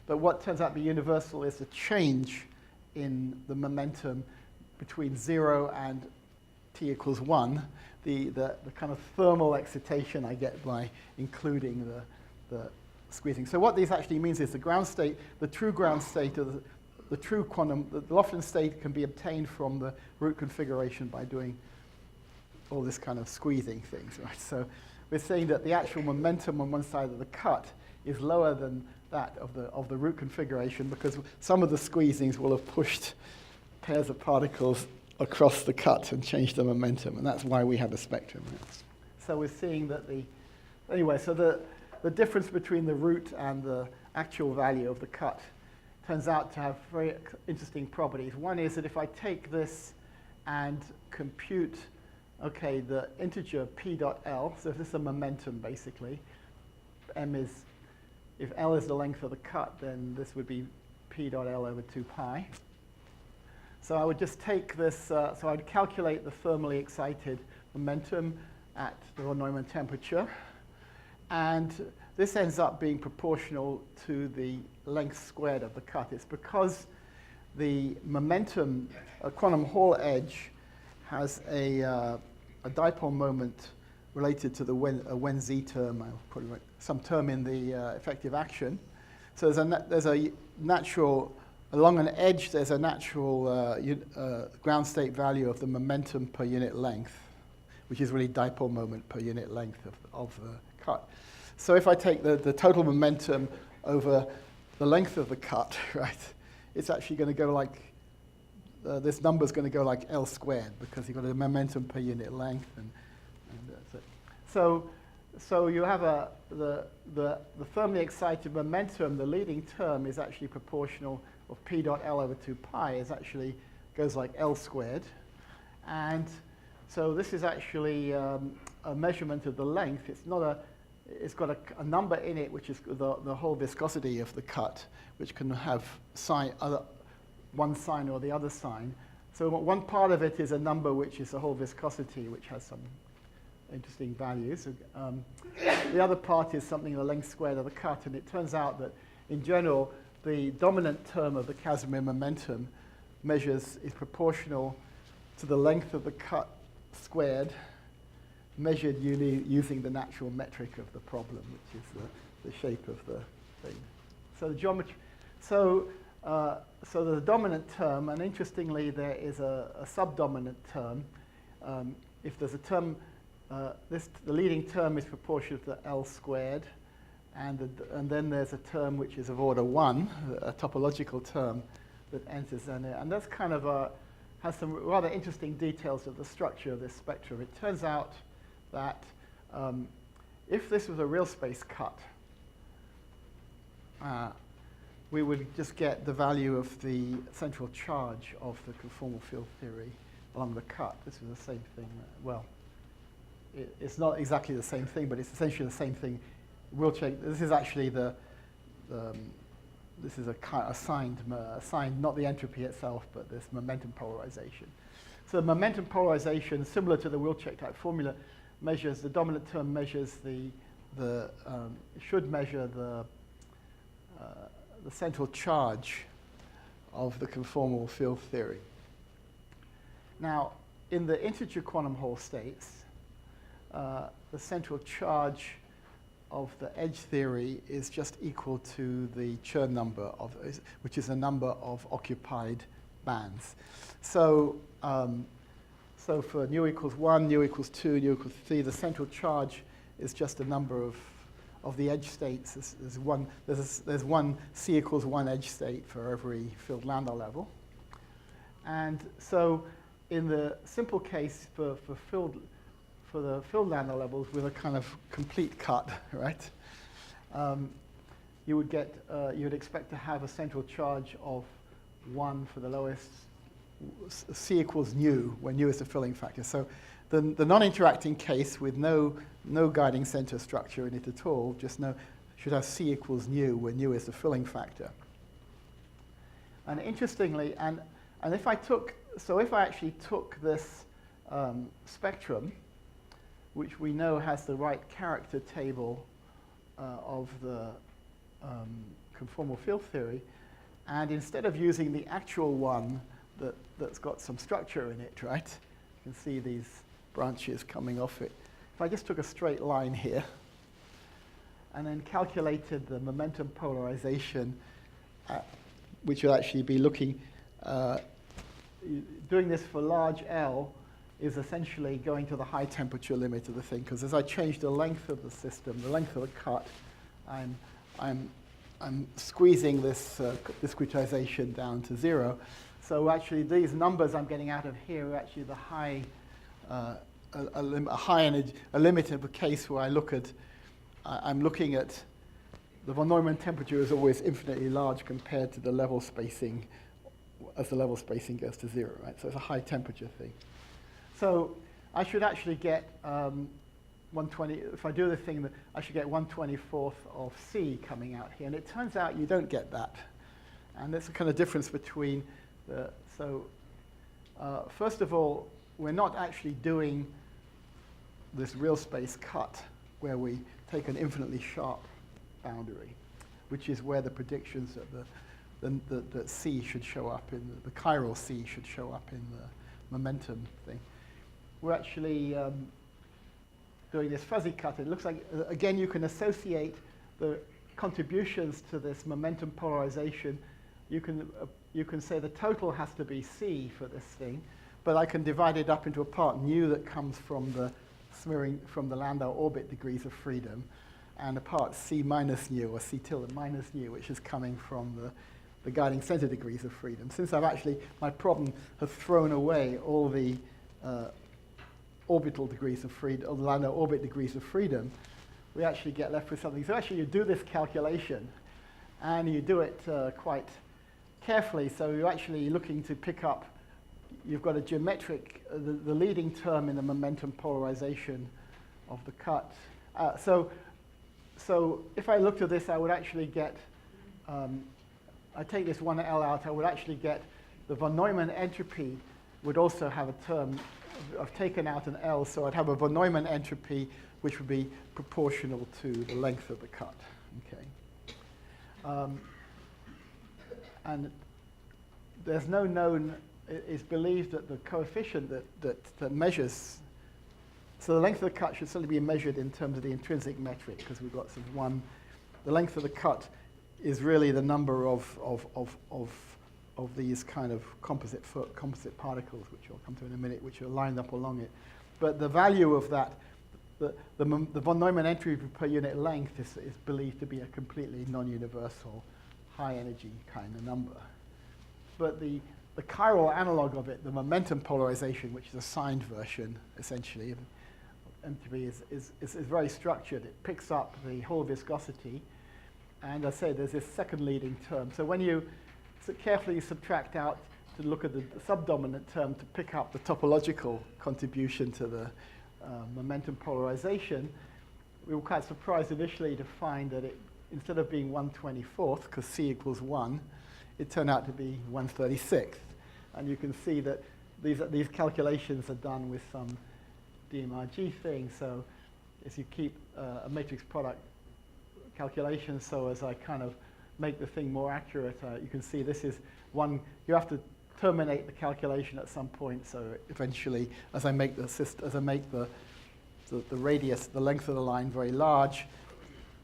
But what turns out to be universal is the change in the momentum between 0 and t equals 1, the kind of thermal excitation I get by including the squeezing. So what this actually means is the ground state, the true ground state of the true quantum, the Laughlin state can be obtained from the root configuration by doing all this kind of squeezing things, right? So we're saying that the actual momentum on one side of the cut is lower than that of the root configuration because some of the squeezings will have pushed pairs of particles across the cut and changed the momentum, and that's why we have a spectrum. So we're seeing that the difference between the root and the actual value of the cut turns out to have very interesting properties. One is that if I take this and compute, okay, the integer p dot l, so if this is a momentum basically, if L is the length of the cut, then this would be p dot L over 2 pi. So I would just take this, so I'd calculate the thermally excited momentum at the von Neumann temperature. And this ends up being proportional to the length squared of the cut. It's because the momentum, a quantum Hall edge, has a dipole moment related to the when z term, I'll probably write some term in the effective action. So there's a natural, along an edge, there's a natural ground state value of the momentum per unit length, which is really dipole moment per unit length of the cut. So if I take the total momentum over the length of the cut, right, it's actually going to go like, this number is going to go like L squared because you've got a momentum per unit length. And that's it. So you have the thermally excited momentum, the leading term is actually proportional of p dot L over 2 pi is actually goes like L squared. And so this is actually a measurement of the length. It's not it's got a number in it, which is the whole viscosity of the cut, which can have one sign or the other sign. So one part of it is a number which is the whole viscosity, which has some interesting values. The other part is something the length squared of the cut, and it turns out that in general, the dominant term of the Casimir momentum is proportional to the length of the cut squared, measured using the natural metric of the problem, which is the shape of the thing. So the geometry. So the dominant term, and interestingly, there is a subdominant term. If there's a term, the leading term is proportional to L squared, and then there's a term which is of order 1, a topological term that enters in it, and that's kind of has some rather interesting details of the structure of this spectrum. It turns out that if this was a real space cut, we would just get the value of the central charge of the conformal field theory along the cut. This is the same thing. Well, it's not exactly the same thing, but it's essentially the same thing. We'll check. This is actually this is a signed, not the entropy itself, but this momentum polarization. So momentum polarization, similar to the Wilczek type formula, measures the dominant term measures should measure the central charge of the conformal field theory. Now, in the integer quantum Hall states, the central charge of the edge theory is just equal to the Chern number, which is a number of occupied bands. So, so for nu equals 1, nu equals 2, nu equals 3, the central charge is just a number of the edge states. There's one C equals 1 edge state for every field Landau level. And so in the simple case for the field Landau levels with a kind of complete cut, right? You would expect to have a central charge of 1 for the lowest, C equals nu, where nu is the filling factor. So the non-interacting case with no guiding center structure in it at all, just should have C equals nu, where nu is the filling factor. And interestingly, and if I actually took this spectrum, which we know has the right character table of the conformal field theory, and instead of using the actual one that's got some structure in it, right? You can see these branches coming off it. If I just took a straight line here and then calculated the momentum polarization, which would actually be looking, doing this for large L, is essentially going to the high temperature limit of the thing, because as I change the length of the system, the length of the cut, I'm squeezing this discretization down to 0. So actually, these numbers I'm getting out of here are actually the high, a limit of a case where I'm looking at the von Neumann temperature is always infinitely large compared to the level spacing as the level spacing goes to 0, right? So it's a high temperature thing. So I should actually get 120, if I do the thing, I should get 1/24 of C coming out here. And it turns out you don't get that. And there's a kind of difference between first of all, we're not actually doing this real space cut where we take an infinitely sharp boundary, which is where the predictions that C should show up in the chiral C should show up in the momentum thing. We're actually doing this fuzzy cut. It looks like, again, you can associate the contributions to this momentum polarization. You can say the total has to be C for this thing, but I can divide it up into a part nu that comes from the smearing from the Landau orbit degrees of freedom, and a part C minus nu, or C tilde minus nu, which is coming from the guiding center degrees of freedom. Since my problem has thrown away all the orbital degrees of freedom, or the Landau orbit degrees of freedom, we actually get left with something. So actually you do this calculation, and you do it quite carefully. So you're actually looking to pick up, you've got a geometric, the leading term in the momentum polarization of the cut. So so if I looked at this, I would actually get, I take this 1L out, I would actually get the von Neumann entropy would also have a term. I've taken out an L, so I'd have a von Neumann entropy which would be proportional to the length of the cut. Okay. And there's no known, it's believed that the coefficient that measures, so the length of the cut should certainly be measured in terms of the intrinsic metric, because we've got sort of one, the length of the cut is really the number of these kind of composite particles, which I'll come to in a minute, which are lined up along it. But the value of that, the von Neumann entropy per unit length is believed to be a completely non-universal, high energy kind of number. But the chiral analog of it, the momentum polarization, which is a signed version, essentially, of entropy is very structured. It picks up the whole viscosity. And I say there's this second leading term. So when you carefully subtract out to look at the subdominant term to pick up the topological contribution to the momentum polarization, we were quite surprised initially to find that it, instead of being 1/24th, because C equals 1, it turned out to be 1/36th. And you can see that these calculations are done with some DMRG thing. So as you keep a matrix product calculation, so as I kind of make the thing more accurate, you can see this is one, you have to terminate the calculation at some point, so eventually, as I make the radius, the length of the line very large,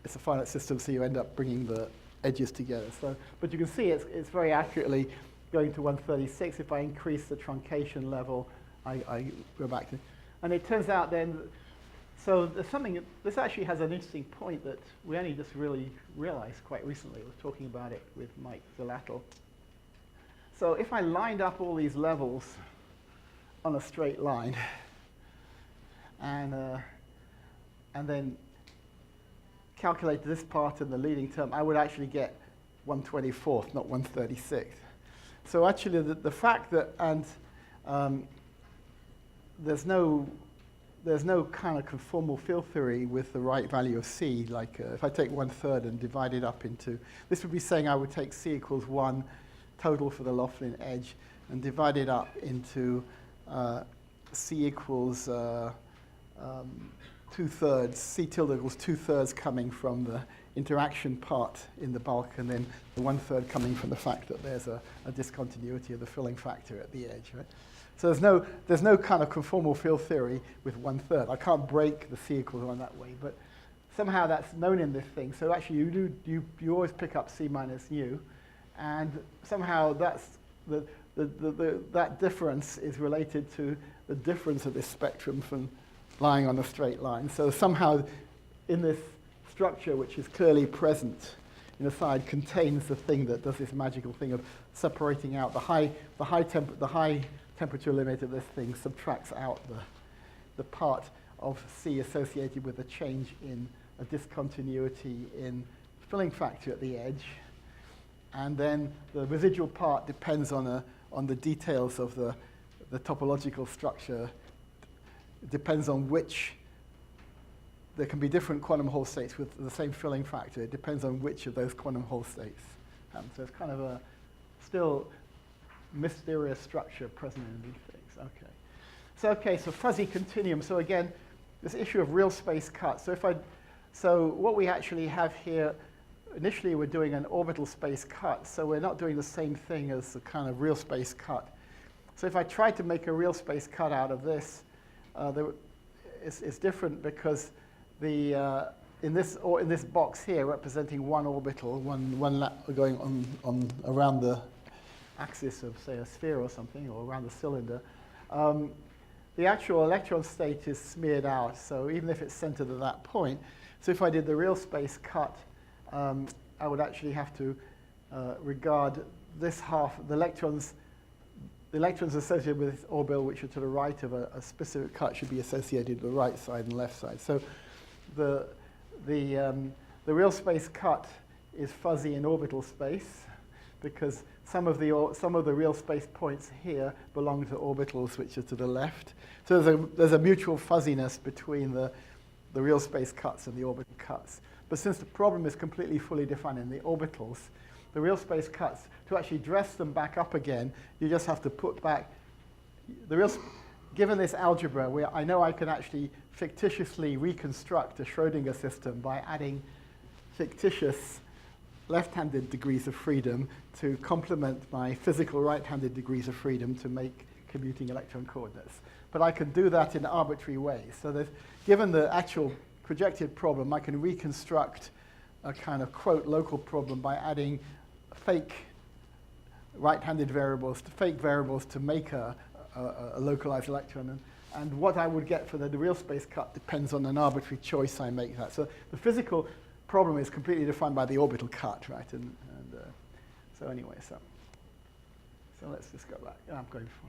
it's a finite system, so you end up bringing the edges together. So, but you can see it's very accurately going to 1/36. If I increase the truncation level, I go back to, and it turns out then, so there's something, this actually has an interesting point that we only just really realized quite recently. I was talking about it with Mike Zalatel. So if I lined up all these levels on a straight line, and then calculate this part in the leading term, I would actually get 1/24th, not 1/36th. So actually the fact that, and there's no kind of conformal field theory with the right value of C. Like if I take 1/3 and divide it up into, this would be saying I would take C equals 1 total for the Laughlin edge and divide it up into C equals 2/3, C tilde equals 2/3 coming from the interaction part in the bulk, and then the 1/3 coming from the fact that there's a discontinuity of the filling factor at the edge, right? So there's no kind of conformal field theory with 1/3. I can't break the C equals 1 that way, but somehow that's known in this thing. So actually you always pick up C minus nu, and somehow that's that difference is related to the difference of this spectrum from lying on a straight line. So somehow in this structure, which is clearly present in the side, contains the thing that does this magical thing of separating out the high temperature limit of this thing subtracts out the part of C associated with a change in a discontinuity in filling factor at the edge. And then the residual part depends on the details of the topological structure. It depends on which, there can be different quantum Hall states with the same filling factor. It depends on which of those quantum Hall states. So it's kind of a still mysterious structure present in these things. Okay. So fuzzy continuum. So again, this issue of real space cut. So what we actually have here, initially we're doing an orbital space cut. So we're not doing the same thing as the kind of real space cut. So if I try to make a real space cut out of this, it's different because in this box here representing one orbital, one going on around the axis of, say, a sphere or something, or around the cylinder, the actual electron state is smeared out. So even if it's centered at that point, so if I did the real space cut, I would actually have to regard this half, the electrons associated with this orbital, which are to the right of a specific cut, should be associated with the right side and left side. So the real space cut is fuzzy in orbital space, because some of the real space points here belong to orbitals which are to the left. So there's a mutual fuzziness between the real space cuts and the orbital cuts. But since the problem is completely fully defined in the orbitals, the real space cuts, to actually dress them back up again, you just have to put back the real, given this algebra, where I know I can actually fictitiously reconstruct a Schrodinger system by adding fictitious left-handed degrees of freedom to complement my physical right-handed degrees of freedom to make commuting electron coordinates. But I can do that in arbitrary ways. So given the actual projected problem, I can reconstruct a kind of, quote, local problem by adding fake right-handed variables to fake variables to make a localized electron. And what I would get for the real space cut depends on an arbitrary choice I make that. So the physical problem is completely defined by the orbital cut, right? So anyway, so let's just go back. I'm going for,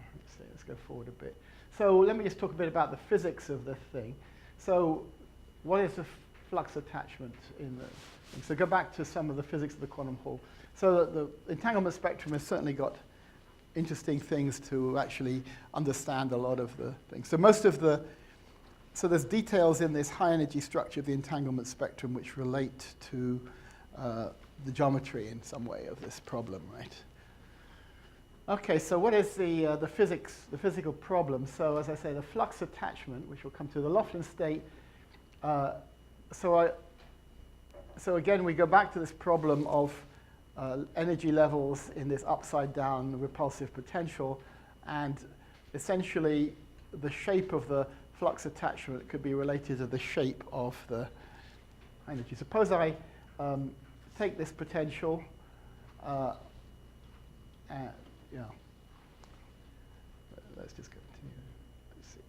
let's go forward a bit. So let me just talk a bit about the physics of the thing. So what is the flux attachment in the thing? So go back to some of the physics of the quantum Hall. So the entanglement spectrum has certainly got interesting things to actually understand a lot of the things. So so there's details in this high energy structure of the entanglement spectrum which relate to the geometry in some way of this problem, right? Okay, so what is the physical problem? So as I say, the flux attachment, which will come to the Laughlin state. So again, we go back to this problem of energy levels in this upside down repulsive potential, and essentially the shape of the flux attachment could be related to the shape of the energy. Suppose I take this potential, let's just continue. Let's see.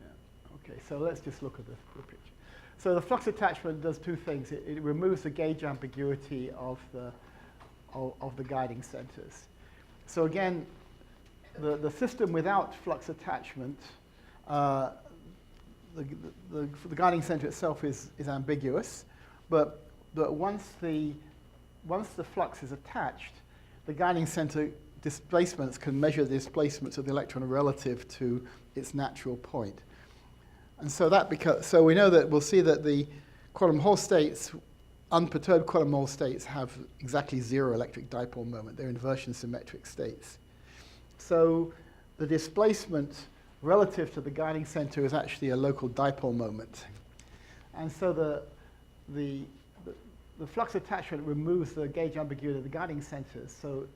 Yeah. Okay, so let's just look at the picture. So the flux attachment does two things. It removes the gauge ambiguity of the guiding centers. So again, the system without flux attachment, the guiding center itself is ambiguous, but once the flux is attached, the guiding center displacements can measure the displacements of the electron relative to its natural point. And so so we know that we'll see that the quantum Hall states, unperturbed quantum Hall states, have exactly zero electric dipole moment. They're inversion symmetric states. So the displacement relative to the guiding center is actually a local dipole moment. And so the flux attachment removes the gauge ambiguity of the guiding centers. So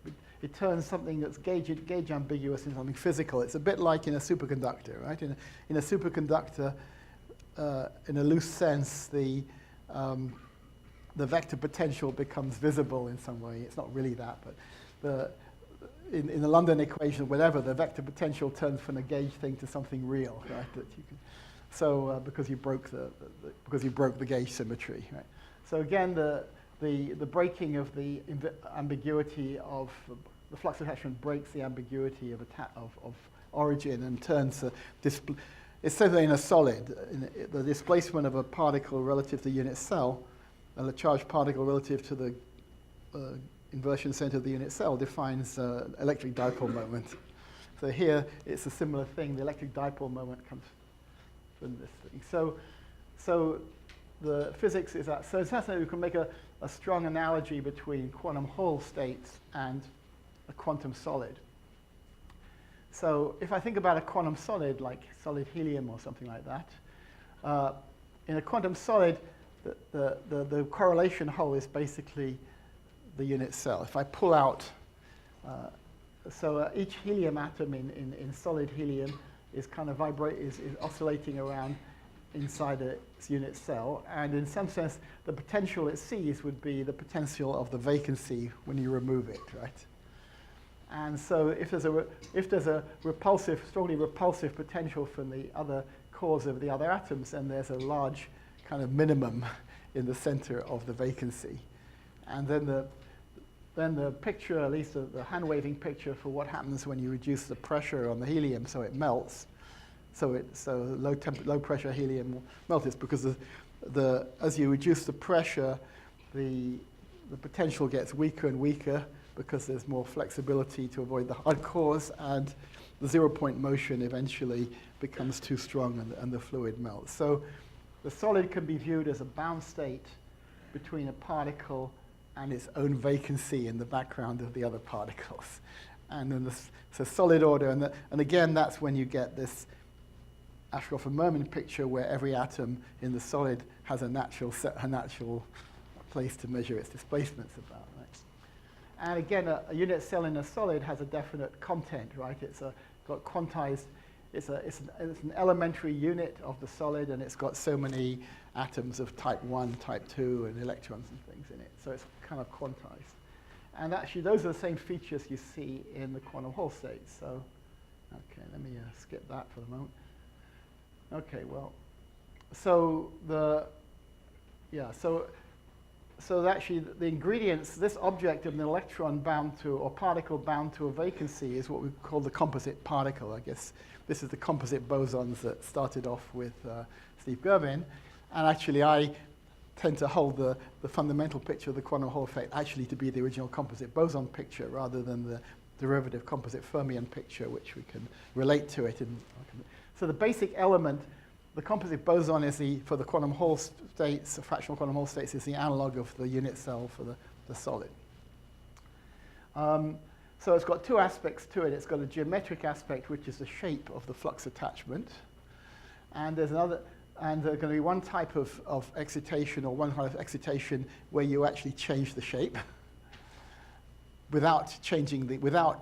it turns something that's gauge ambiguous into something physical. It's a bit like in a superconductor, right? In a superconductor, in a loose sense, the vector potential becomes visible in some way. It's not really that, but in the London equation or whatever, the vector potential turns from a gauge thing to something real, right? That you can, so because you broke the gauge symmetry, right? So again, the breaking of the ambiguity of the flux attachment breaks the ambiguity of origin and turns it's certainly in a solid. The displacement of a particle relative to the unit cell, and the charged particle relative to the inversion center of the unit cell defines electric dipole moment. So here it's a similar thing. The electric dipole moment comes from this thing. So the physics is that. So essentially we can make a strong analogy between quantum Hall states and a quantum solid. So if I think about a quantum solid, like solid helium or something like that, in a quantum solid, the correlation hole is basically the unit cell. If I pull out, each helium atom in solid helium is kind of is oscillating around inside its unit cell, and in some sense, the potential it sees would be the potential of the vacancy when you remove it, right? And so if there's a strongly repulsive potential from the other cores of the other atoms, then there's a large kind of minimum in the center of the vacancy. And then the picture, at least the hand-waving picture for what happens when you reduce the pressure on the helium so it melts. So low pressure helium will melt. It's because as you reduce the pressure, the potential gets weaker and weaker because there's more flexibility to avoid the hard cores, and the 0-point motion eventually becomes too strong and the fluid melts. So the solid can be viewed as a bound state between a particle and its own vacancy in the background of the other particles. And then it's a solid order, and again, that's when you get this Ashkoff-Mermin picture where every atom in the solid has a natural place to measure its displacements about, right? And again, a unit cell in a solid has a definite content, right? It's got quantized. It's an elementary unit of the solid, and it's got so many atoms of type 1, type 2, and electrons and things in it. So it's kind of quantized. And actually, those are the same features you see in the quantum Hall states. So, okay, let me skip that for the moment. Okay, well, so actually the ingredients, this object of an electron bound to, or particle bound to a vacancy is what we call the composite particle. I guess this is the composite bosons that started off with Steve Gervin. And actually I tend to hold the fundamental picture of the quantum Hall effect actually to be the original composite boson picture rather than the derivative composite fermion picture, which we can relate to it. So the basic element, the composite boson is for the quantum Hall states, the fractional quantum Hall states, is the analog of the unit cell for the solid. So it's got two aspects to it. It's got a geometric aspect, which is the shape of the flux attachment. And there's another, and there's going to be one type of excitation, or one kind of excitation where you actually change the shape without changing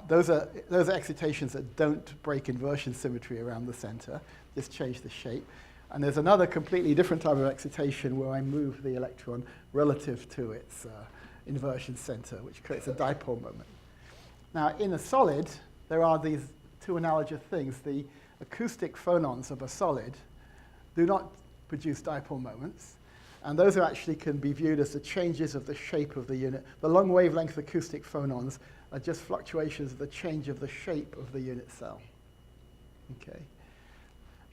those are excitations that don't break inversion symmetry around the center, just change the shape. And there's another completely different type of excitation where I move the electron relative to its inversion center, which creates a dipole moment. Now, in a solid, there are these two analogous things. The acoustic phonons of a solid do not produce dipole moments, and those actually can be viewed as the changes of the shape of the unit. The long wavelength acoustic phonons are just fluctuations of the change of the shape of the unit cell. Okay.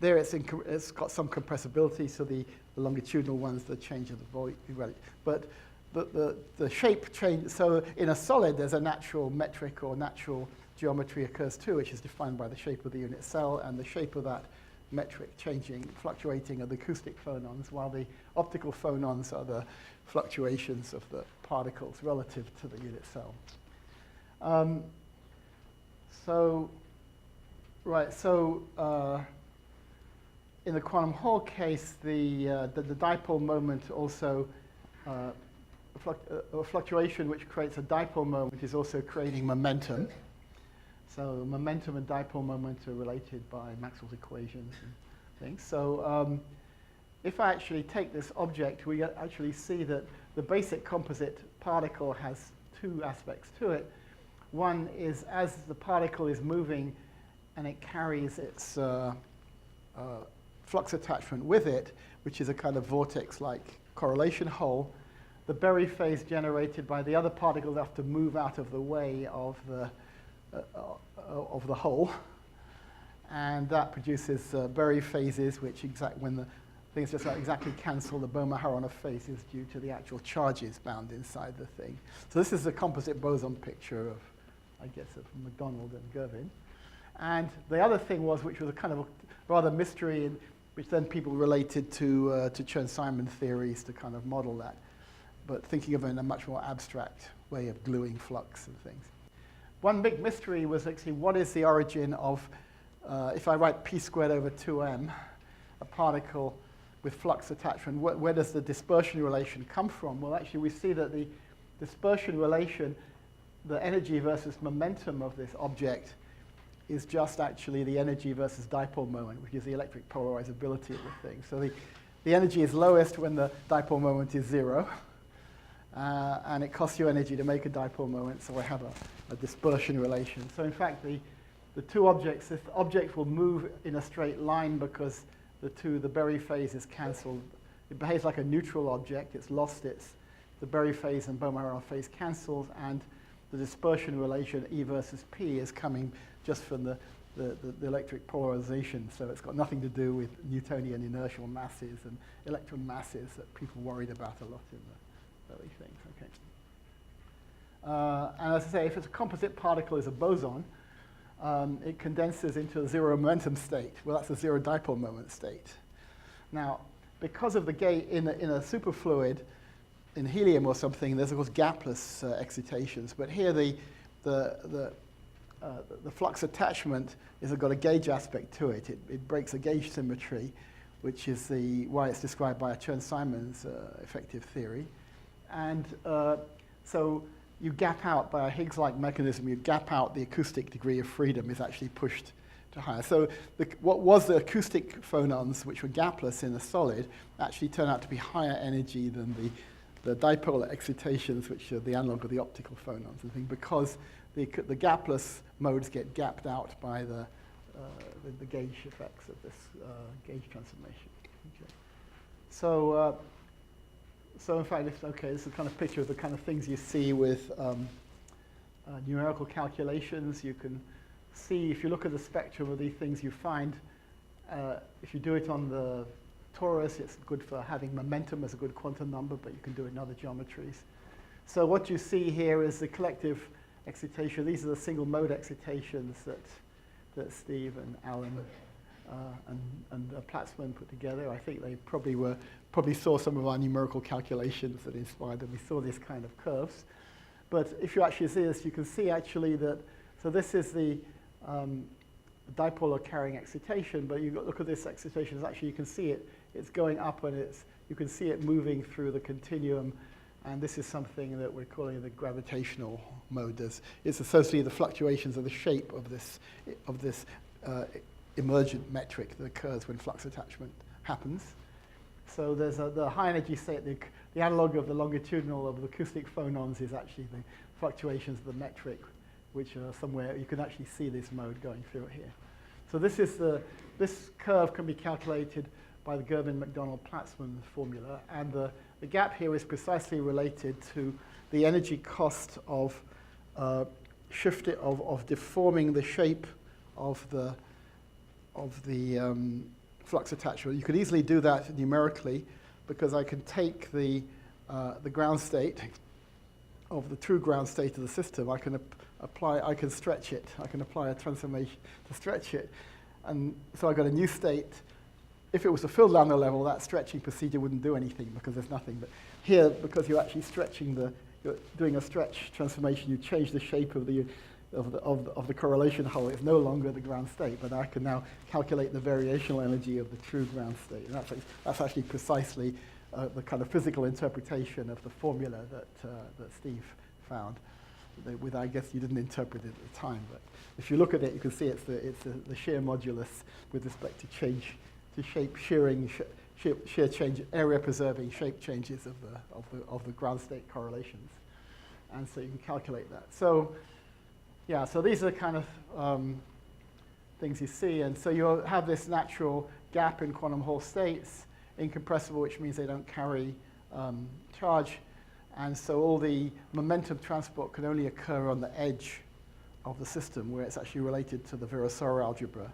There it's got some compressibility, so the longitudinal ones, the change of the volume. But the shape change, so in a solid, there's a natural metric or natural geometry occurs too, which is defined by the shape of the unit cell, and the shape of that metric changing, fluctuating are the acoustic phonons, while the optical phonons are the fluctuations of the particles relative to the unit cell. In the quantum Hall case, the dipole moment also, a fluctuation which creates a dipole moment is also creating momentum. So momentum and dipole moment are related by Maxwell's equations and things. So if I actually take this object, we actually see that the basic composite particle has two aspects to it. One is as the particle is moving and it carries its flux attachment with it, which is a kind of vortex-like correlation hole, the Berry phase generated by the other particles have to move out of the way of the hole, and that produces Berry phases, which when the things just exactly cancel the Bohm-Aharonov phases due to the actual charges bound inside the thing. So this is the composite boson picture of, I guess, of McDonald and Gervin. And the other thing was, which was a kind of a rather mystery, which then people related to Chern-Simon theories to kind of model that, but thinking of it in a much more abstract way of gluing flux and things. One big mystery was actually what is the origin of, if I write p squared over 2m, a particle with flux attachment, where does the dispersion relation come from? Well, actually, we see that the dispersion relation, the energy versus momentum of this object, is just actually the energy versus dipole moment, which is the electric polarizability of the thing. So the energy is lowest when the dipole moment is 0. And it costs you energy to make a dipole moment, so I have a dispersion relation. So in fact, the two objects, this object will move in a straight line because the Berry phase is cancelled. It behaves like a neutral object. It's lost the Berry phase and Bohm-Aharonov phase cancels, and the dispersion relation E versus P is coming just from the electric polarization. So it's got nothing to do with Newtonian inertial masses and electron masses that people worried about a lot in the early things. Okay. And as I say, if it's a composite particle is a boson, it condenses into a zero momentum state. Well, that's a zero dipole moment state. Now, because of the gate in a superfluid, in helium or something, there's of course gapless excitations. But here the flux attachment has got a gauge aspect to it. It breaks a gauge symmetry, which is why it's described by Chern-Simons effective theory. And so you gap out by a Higgs-like mechanism, you gap out the acoustic degree of freedom is actually pushed to higher. So what was the acoustic phonons, which were gapless in a solid, actually turn out to be higher energy than the dipolar excitations, which are the analog of the optical phonons, and things, because the gapless modes get gapped out by the gauge effects of this gauge transformation. Okay. So in fact, this is a kind of picture of the kind of things you see with numerical calculations. You can see, if you look at the spectrum of these things, you find, if you do it on the torus, it's good for having momentum as a good quantum number, but you can do it in other geometries. So what you see here is the collective excitation. These are the single mode excitations that Steve and Alan and Platzman put together. I think they probably saw some of our numerical calculations that inspired them. We saw this kind of curves. But if you actually see this, you can see actually that, so this is the dipolar carrying excitation, but you look at this excitation, it's actually, you can see it's going up, and you can see it moving through the continuum, and this is something that we're calling the gravitational mode. It's associated with the fluctuations of the shape of this emergent metric that occurs when flux attachment happens. So there's the high energy state, the analog of the longitudinal of the acoustic phonons is actually the fluctuations of the metric, which are somewhere, you can actually see this mode going through it here. So this curve can be calculated by the Gervin-McDonald-Platzman formula, and the gap here is precisely related to the energy cost of deforming the shape of the flux attachment. You could easily do that numerically, because I can take the ground state of the true ground state of the system. I can stretch it. I can apply a transformation to stretch it. And so I got a new state. If it was a filled Landau level, that stretching procedure wouldn't do anything because there's nothing. But here, because you're actually you're doing a stretch transformation, you change the shape of the correlation hole. It's no longer the ground state, but I can now calculate the variational energy of the true ground state. And that's actually precisely the kind of physical interpretation of the formula that Steve found. With, I guess you didn't interpret it at the time, but if you look at it, you can see it's the shear modulus with respect to change to shape shearing, shear change, area preserving shape changes of the ground state correlations, and so you can calculate that. So yeah, so these are the kind of things you see, and so you have this natural gap in quantum Hall states, incompressible, which means they don't carry charge. And so all the momentum transport can only occur on the edge of the system, where it's actually related to the Virasoro algebra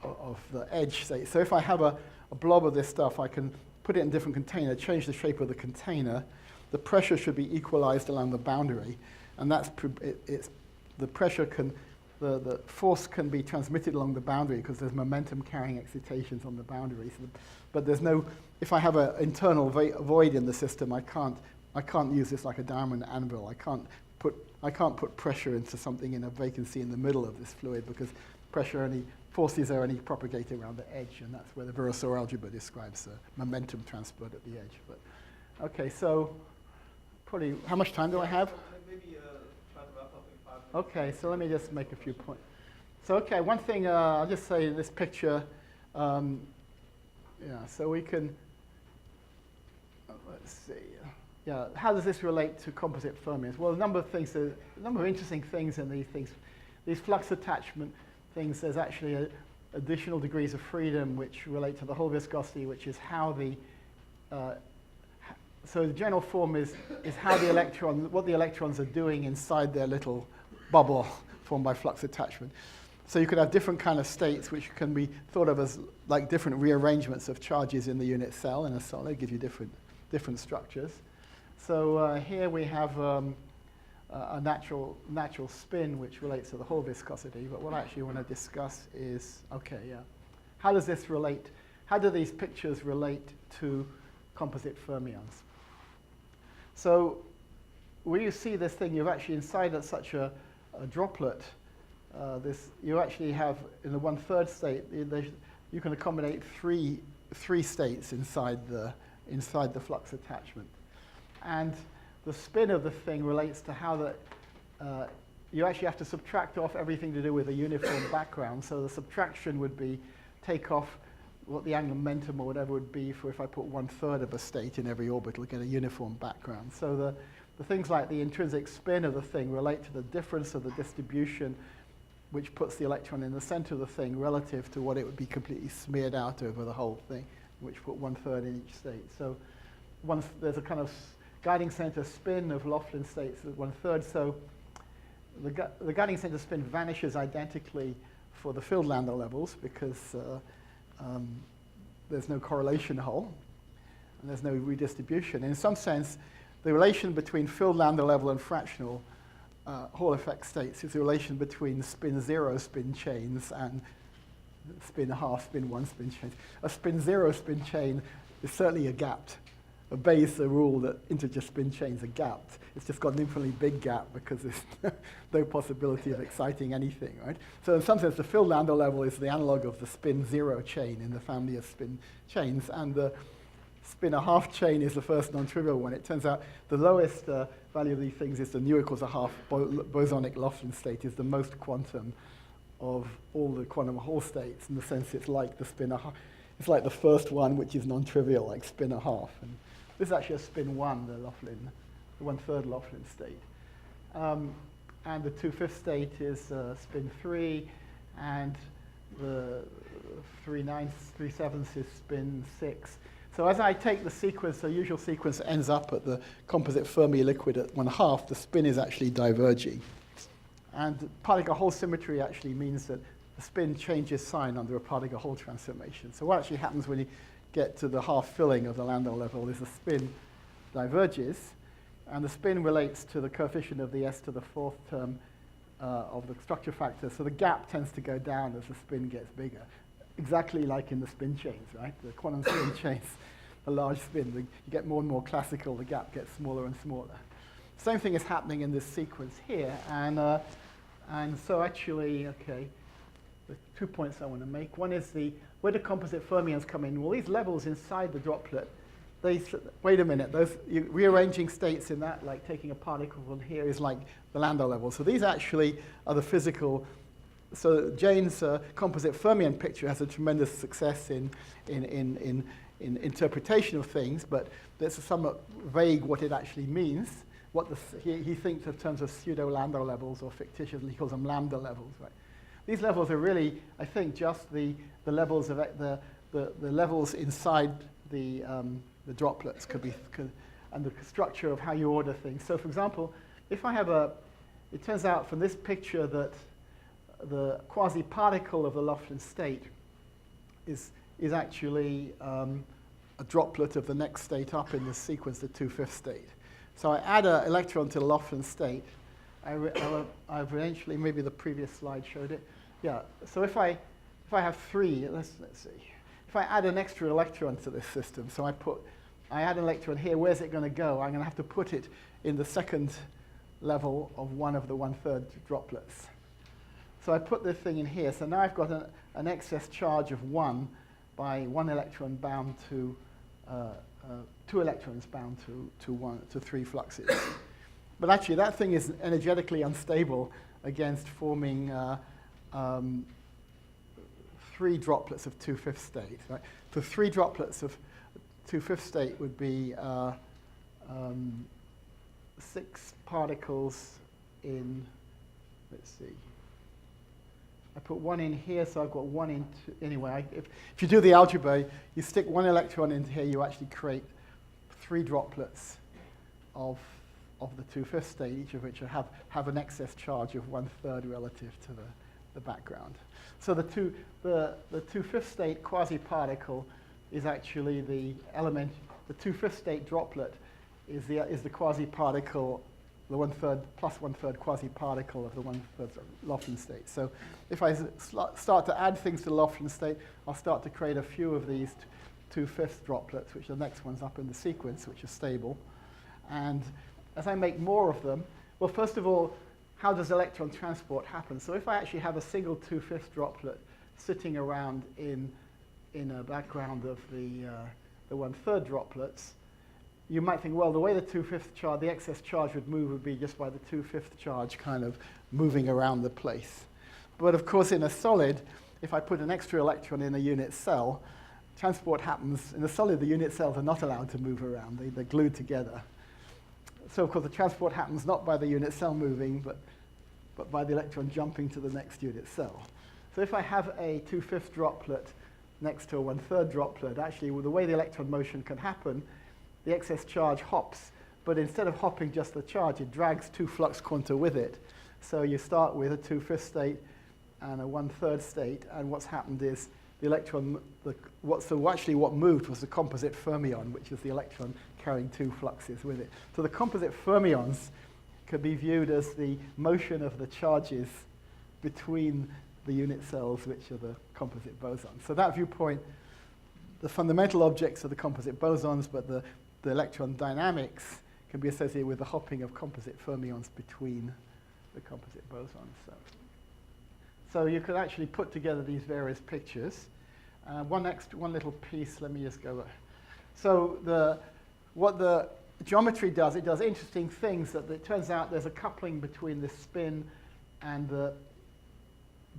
of the edge state. So if I have a blob of this stuff, I can put it in a different container, change the shape of the container. The pressure should be equalized along the boundary, and the force can be transmitted along the boundary because there's momentum carrying excitations on the boundary. So but there's no, if I have an internal void in the system, I can't use this like a diamond anvil. I can't put pressure into something in a vacancy in the middle of this fluid, because forces are only propagated around the edge, and that's where the Virasoro algebra describes the momentum transport at the edge. But okay, so probably how much time do I have? Maybe try to wrap up in 5 minutes. Okay, so let me just make a few points. So okay, one thing I'll just say in this picture. Yeah, so we can. Let's see. Yeah, how does this relate to composite fermions? Well, a number of interesting things in these things. These flux attachment things, there's actually additional degrees of freedom which relate to the whole viscosity, which is how so the general form is how what the electrons are doing inside their little bubble formed by flux attachment. So you could have different kind of states which can be thought of as like different rearrangements of charges in the unit cell in a solid, give you different structures. So here we have a natural spin which relates to the whole viscosity, but what I actually want to discuss is, okay, yeah, how does this relate? how do these pictures relate to composite fermions? So when you see this thing, you've actually inside such a droplet, you actually have, in the 1/3 state, you can accommodate three states inside the flux attachment. And the spin of the thing relates to how you actually have to subtract off everything to do with a uniform background. So the subtraction would be take off what the angular momentum or whatever would be for if I put 1/3 of a state in every orbital, get a uniform background. So the things like the intrinsic spin of the thing relate to the difference of the distribution which puts the electron in the center of the thing relative to what it would be completely smeared out over the whole thing, which put 1/3 in each state. So there's a kind of guiding center spin of Laughlin states at 1/3. So the guiding center spin vanishes identically for the filled Landau levels because there's no correlation hole and there's no redistribution. In some sense, the relation between filled Landau level and fractional Hall effect states is the relation between spin 0 spin chains and spin 1/2, spin 1 spin chains. A spin 0 spin chain is certainly a gapped. Obeys the rule that integer spin chains are gapped. It's just got an infinitely big gap because there's no possibility of exciting anything, right? So in some sense, the filled Landau level is the analog of the spin 0 chain in the family of spin chains, and the spin 1/2 chain is the first non-trivial one. It turns out the lowest value of these things is the nu equals 1/2 bosonic Laughlin state is the most quantum of all the quantum Hall states. In the sense, it's like the spin 1/2. It's like the first one, which is non-trivial, like spin 1/2. And this is actually a spin 1, the 1/3 Laughlin state. And the 2/5 state is spin 3, and the 3/7 is spin 6. So as I take the sequence, the usual sequence ends up at the composite Fermi liquid at 1/2, the spin is actually diverging. And particle Hall symmetry actually means that the spin changes sign under a particle Hall transformation. So what actually happens when you get to the half filling of the Landau level is the spin diverges, and the spin relates to the coefficient of the s to the 4th term of the structure factor. So the gap tends to go down as the spin gets bigger, exactly like in the spin chains, right? The quantum spin chains, a large spin, you get more and more classical, the gap gets smaller and smaller. Same thing is happening in this sequence here, and so actually, okay, the 2 points I want to make. One is where do composite fermions come in? Well, these levels inside the droplet, wait a minute, rearranging states in that, like taking a particle from here is like the Landau level. So these actually are the physical. So Jane's composite fermion picture has a tremendous success in interpretation of things, but it's somewhat vague what it actually means. He thinks in terms of pseudo-Landau levels, or fictitiously he calls them lambda levels, right? These levels are really, I think, just the levels of the levels inside the droplets and the structure of how you order things. So, for example, if I have it turns out from this picture that the quasi-particle of the Laughlin state is actually a droplet of the next state up in the sequence, the 2/5 state. So I add an electron to the Laughlin state. I eventually, maybe the previous slide showed it. Yeah. So if I have 3, let's see. If I add an extra electron to this system, so I add an electron here. Where's it going to go? I'm going to have to put it in the second level of one of the 1/3 droplets. So I put this thing in here. So now I've got an excess charge of 1 by 1 electron bound to 2 electrons bound to 3 fluxes. But actually, that thing is energetically unstable against forming 3 droplets of 2/5 state. Right? So 3 droplets of 2/5 state would be 6 particles in, let's see. I put 1 in here, so I've got 1 in two. Anyway, if you do the algebra, you stick 1 electron into here, you actually create 3 droplets of the 2/5 state, each of which have an excess charge of 1/3 relative to the background. So the 2/5 state quasi-particle is actually the element. The 2/5 state droplet is the quasi-particle the 1/3 plus 1/3 quasi-particle of the 1/3 Laughlin state. So if I start to add things to the Laughlin state, I'll start to create a few of these 2/5 droplets, which are the next ones up in the sequence, which are stable. And as I make more of them, well, first of all, how does electron transport happen? So if I actually have a single 2/5 droplet sitting around in a background of the 1/3 droplets, you might think, well, the way the 2/5 charge, the excess charge would be just by the 2/5 charge kind of moving around the place. But of course, in a solid, if I put an extra electron in a unit cell, transport happens. In a solid, the unit cells are not allowed to move around. They're glued together. So of course, the transport happens not by the unit cell moving, but by the electron jumping to the next unit cell. So if I have a 2/5 droplet next to a 1/3 droplet, actually, the way the electron motion can happen, the excess charge hops, but instead of hopping just the charge, it drags 2 flux quanta with it. So you start with a 2/5 state and a 1/3 state, and what's happened is the electron, what moved was the composite fermion, which is the electron carrying 2 fluxes with it. So the composite fermions could be viewed as the motion of the charges between the unit cells, which are the composite bosons. So that viewpoint, the fundamental objects are the composite bosons, but the electron dynamics can be associated with the hopping of composite fermions between the composite bosons. So you could actually put together these various pictures. One little piece, let me just go. So what the geometry does, it does interesting things. That it turns out there's a coupling between the spin and the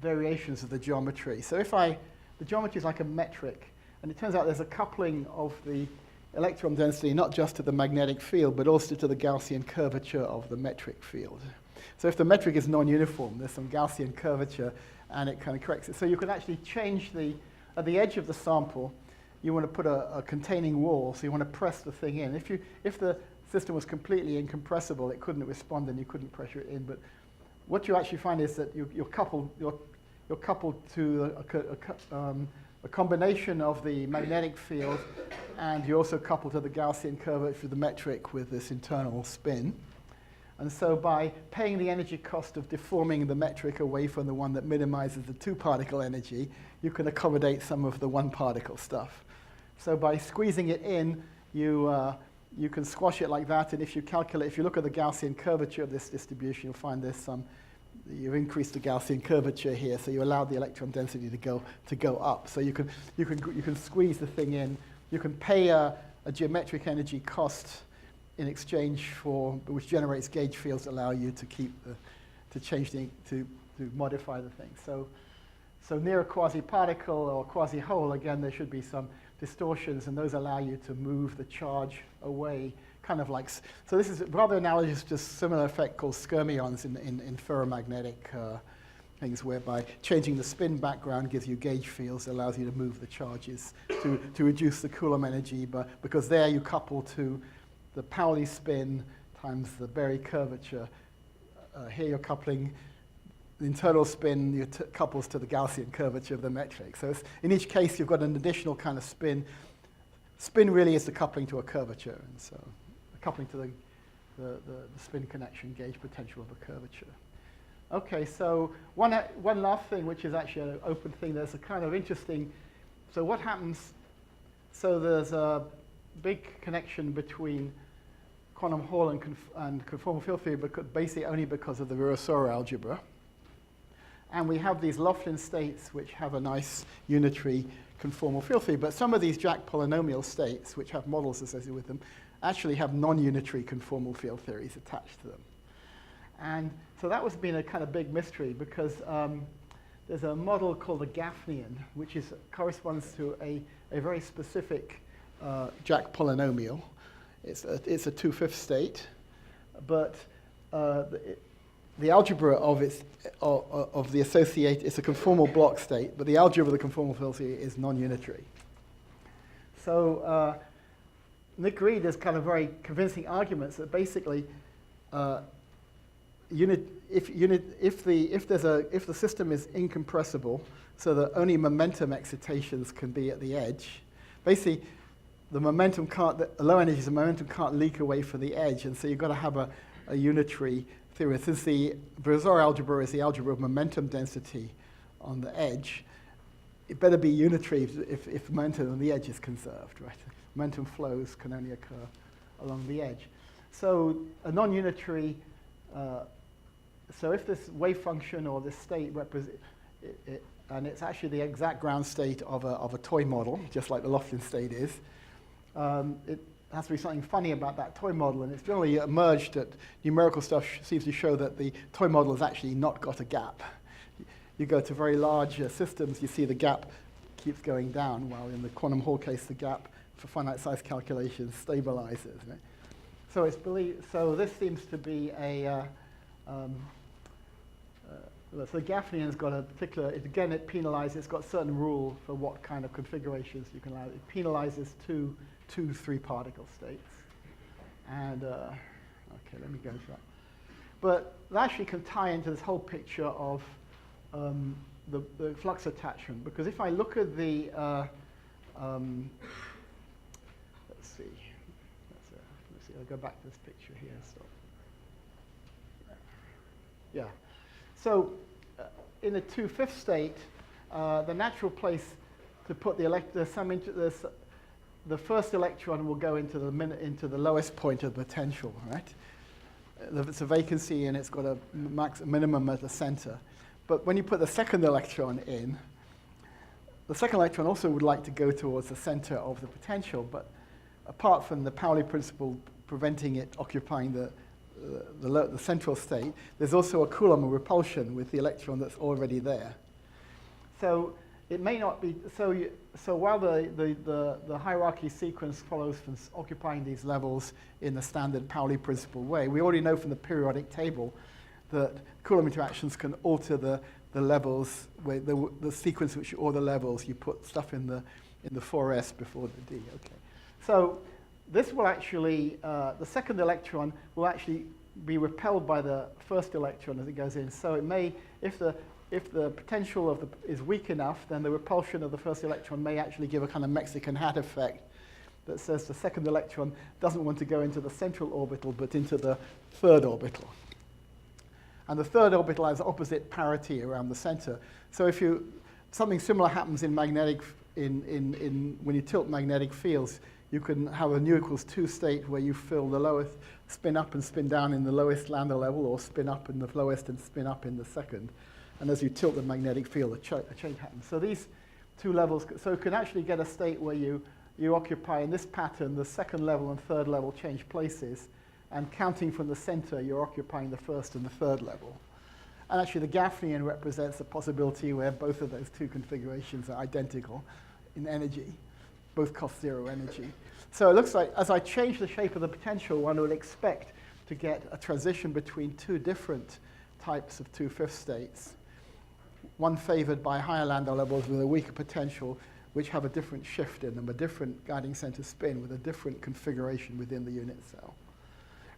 variations of the geometry. So the geometry is like a metric, and it turns out there's a coupling of the electron density not just to the magnetic field, but also to the Gaussian curvature of the metric field. So if the metric is non-uniform, there's some Gaussian curvature, and it kind of corrects it. So you can actually change at the edge of the sample, you want to put a containing wall, so you want to press the thing in. If the system was completely incompressible, it couldn't respond and you couldn't pressure it in. But what you actually find is that you're coupled to a combination of the magnetic field, and you're also coupled to the Gaussian curvature of the metric with this internal spin. And so by paying the energy cost of deforming the metric away from the one that minimizes the 2-particle energy, you can accommodate some of the 1-particle stuff. So by squeezing it in, you can squash it like that, and if you look at the Gaussian curvature of this distribution, you'll find you've increased the Gaussian curvature here, so you allow the electron density to go up. So you can squeeze the thing in. You can pay a geometric energy cost in exchange for which generates gauge fields that allow you to modify the thing. So near a quasi-particle or quasi-hole, again, there should be some distortions, and those allow you to move the charge away, kind of like. So this is rather analogous to a similar effect called skyrmions in ferromagnetic things, whereby changing the spin background gives you gauge fields, allows you to move the charges to reduce the Coulomb energy, because there you couple to the Pauli spin times the Berry curvature. Here you're coupling the internal spin, couples to the Gaussian curvature of the metric. So in each case, you've got an additional kind of spin. Spin really is the coupling to a curvature, and so the coupling to the spin connection gauge potential of a curvature. Okay, so one last thing, which is actually an open thing. There's a kind of interesting. So what happens? So there's a big connection between quantum Hall and conformal field theory, basically only because of the Virasoro algebra. And we have these Laughlin states which have a nice unitary conformal field theory, but some of these Jack polynomial states, which have models associated with them, actually have non-unitary conformal field theories attached to them. And so that was been a kind of big mystery, because there's a model called the Gaffnian, which corresponds to a very specific Jack polynomial. It's a 2/5 state, but the algebra of the associate, it's a conformal block state, but the algebra of the conformal field theory is non-unitary. So Nick Reed has kind of very convincing arguments that basically if the system is incompressible, so that only momentum excitations can be at the edge, basically the low energies of momentum can't leak away from the edge, and so you've got to have a a unitary theory. Since the Virasoro algebra is the algebra of momentum density on the edge, it better be unitary if momentum on the edge is conserved, right? Momentum flows can only occur along the edge. So a non-unitary, so if this wave function or this state represents, and it's actually the exact ground state of a toy model, just like the Laughlin state is, it has to be something funny about that toy model, and it's generally emerged that numerical stuff seems to show that the toy model has actually not got a gap. You go to very large systems, you see the gap keeps going down, while in the quantum Hall case, the gap for finite size calculations stabilizes. Right? So it's so this seems to be a so Gaffnian's got a particular, again it penalizes, it's got certain rule for what kind of configurations you can allow. It penalizes two 3-particle states. And, okay, let me go to that. But that actually can tie into this whole picture of the flux attachment. Because if I look at the, let's see, I'll go back to this picture here. So, yeah. So in the 2/5 state, the natural place to put the first electron will go into the lowest point of the potential, right? It's a vacancy and it's got a minimum at the center. But when you put the second electron in, the second electron also would like to go towards the center of the potential, but apart from the Pauli principle preventing it occupying the central state, there's also a Coulomb repulsion with the electron that's already there. So it may not be, so while the hierarchy sequence follows from occupying these levels in the standard Pauli principle way, we already know from the periodic table that Coulomb interactions can alter the levels, the sequence which or the levels, you put stuff in the 4s before the D, okay. So this will actually, the second electron will actually be repelled by the first electron as it goes in. So it may, if the potential is weak enough, then the repulsion of the first electron may actually give a kind of Mexican hat effect that says the second electron doesn't want to go into the central orbital, but into the third orbital. And the third orbital has opposite parity around the center. So if something similar happens in magnetic, when you tilt magnetic fields, you can have a nu equals 2 state where you fill the lowest, spin up and spin down in the lowest Landau level, or spin up in the lowest and spin up in the second. And as you tilt the magnetic field, a change happens. So these two levels, so you can actually get a state where you occupy, in this pattern, the second level and third level change places, and counting from the center, you're occupying the first and the third level. And actually, the Gaffnian represents a possibility where both of those two configurations are identical in energy. Both cost 0 energy. So it looks like as I change the shape of the potential, one would expect to get a transition between two different types of 2/5 states, one favored by higher Landau levels with a weaker potential, which have a different shift in them, a different guiding center spin with a different configuration within the unit cell.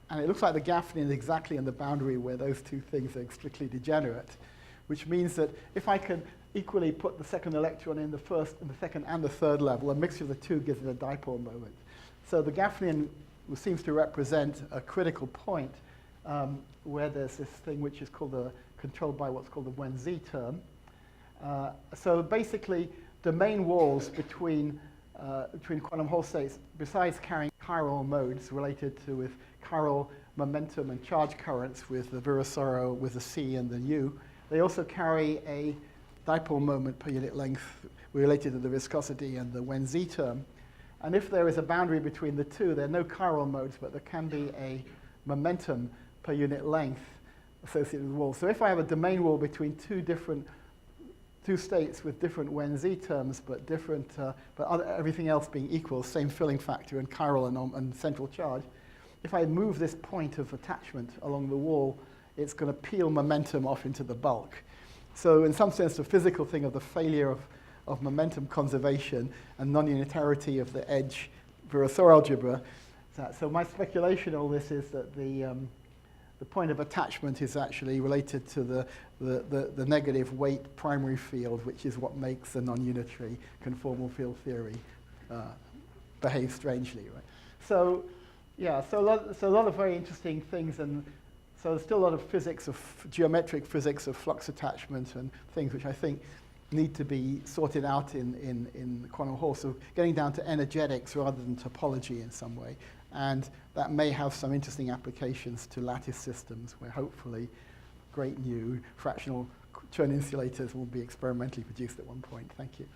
And it looks like the Gaffnian is exactly in the boundary where those two things are strictly degenerate, which means that if I can equally put the second electron in the first and the second and the third level, a mixture of the two gives it a dipole moment. So the Gaffnian seems to represent a critical point where there's this thing which is controlled by what's called the Wen-Z term. So basically, domain walls between quantum Hall states, besides carrying chiral modes related with chiral momentum and charge currents with the Virasoro, with the C and the U, they also carry a dipole moment per unit length related to the viscosity and the Wen-Z term. And if there is a boundary between the two, there are no chiral modes, but there can be a momentum per unit length associated with the wall. So if I have a domain wall between two states with different Wen-Z terms, but different, everything else being equal, same filling factor and chiral and central charge, if I move this point of attachment along the wall, it's going to peel momentum off into the bulk. So in some sense, the physical thing of the failure of momentum conservation and non-unitarity of the edge Virasoro algebra. So my speculation on all this is that the point of attachment is actually related to the negative weight primary field, which is what makes the non-unitary conformal field theory behave strangely, right? So yeah, so a lot of very interesting things, and So there's still a lot of physics of geometric physics of flux attachment and things which I think need to be sorted out in quantum Hall. So getting down to energetics rather than topology in some way. And that may have some interesting applications to lattice systems where hopefully great new fractional churn insulators will be experimentally produced at one point. Thank you.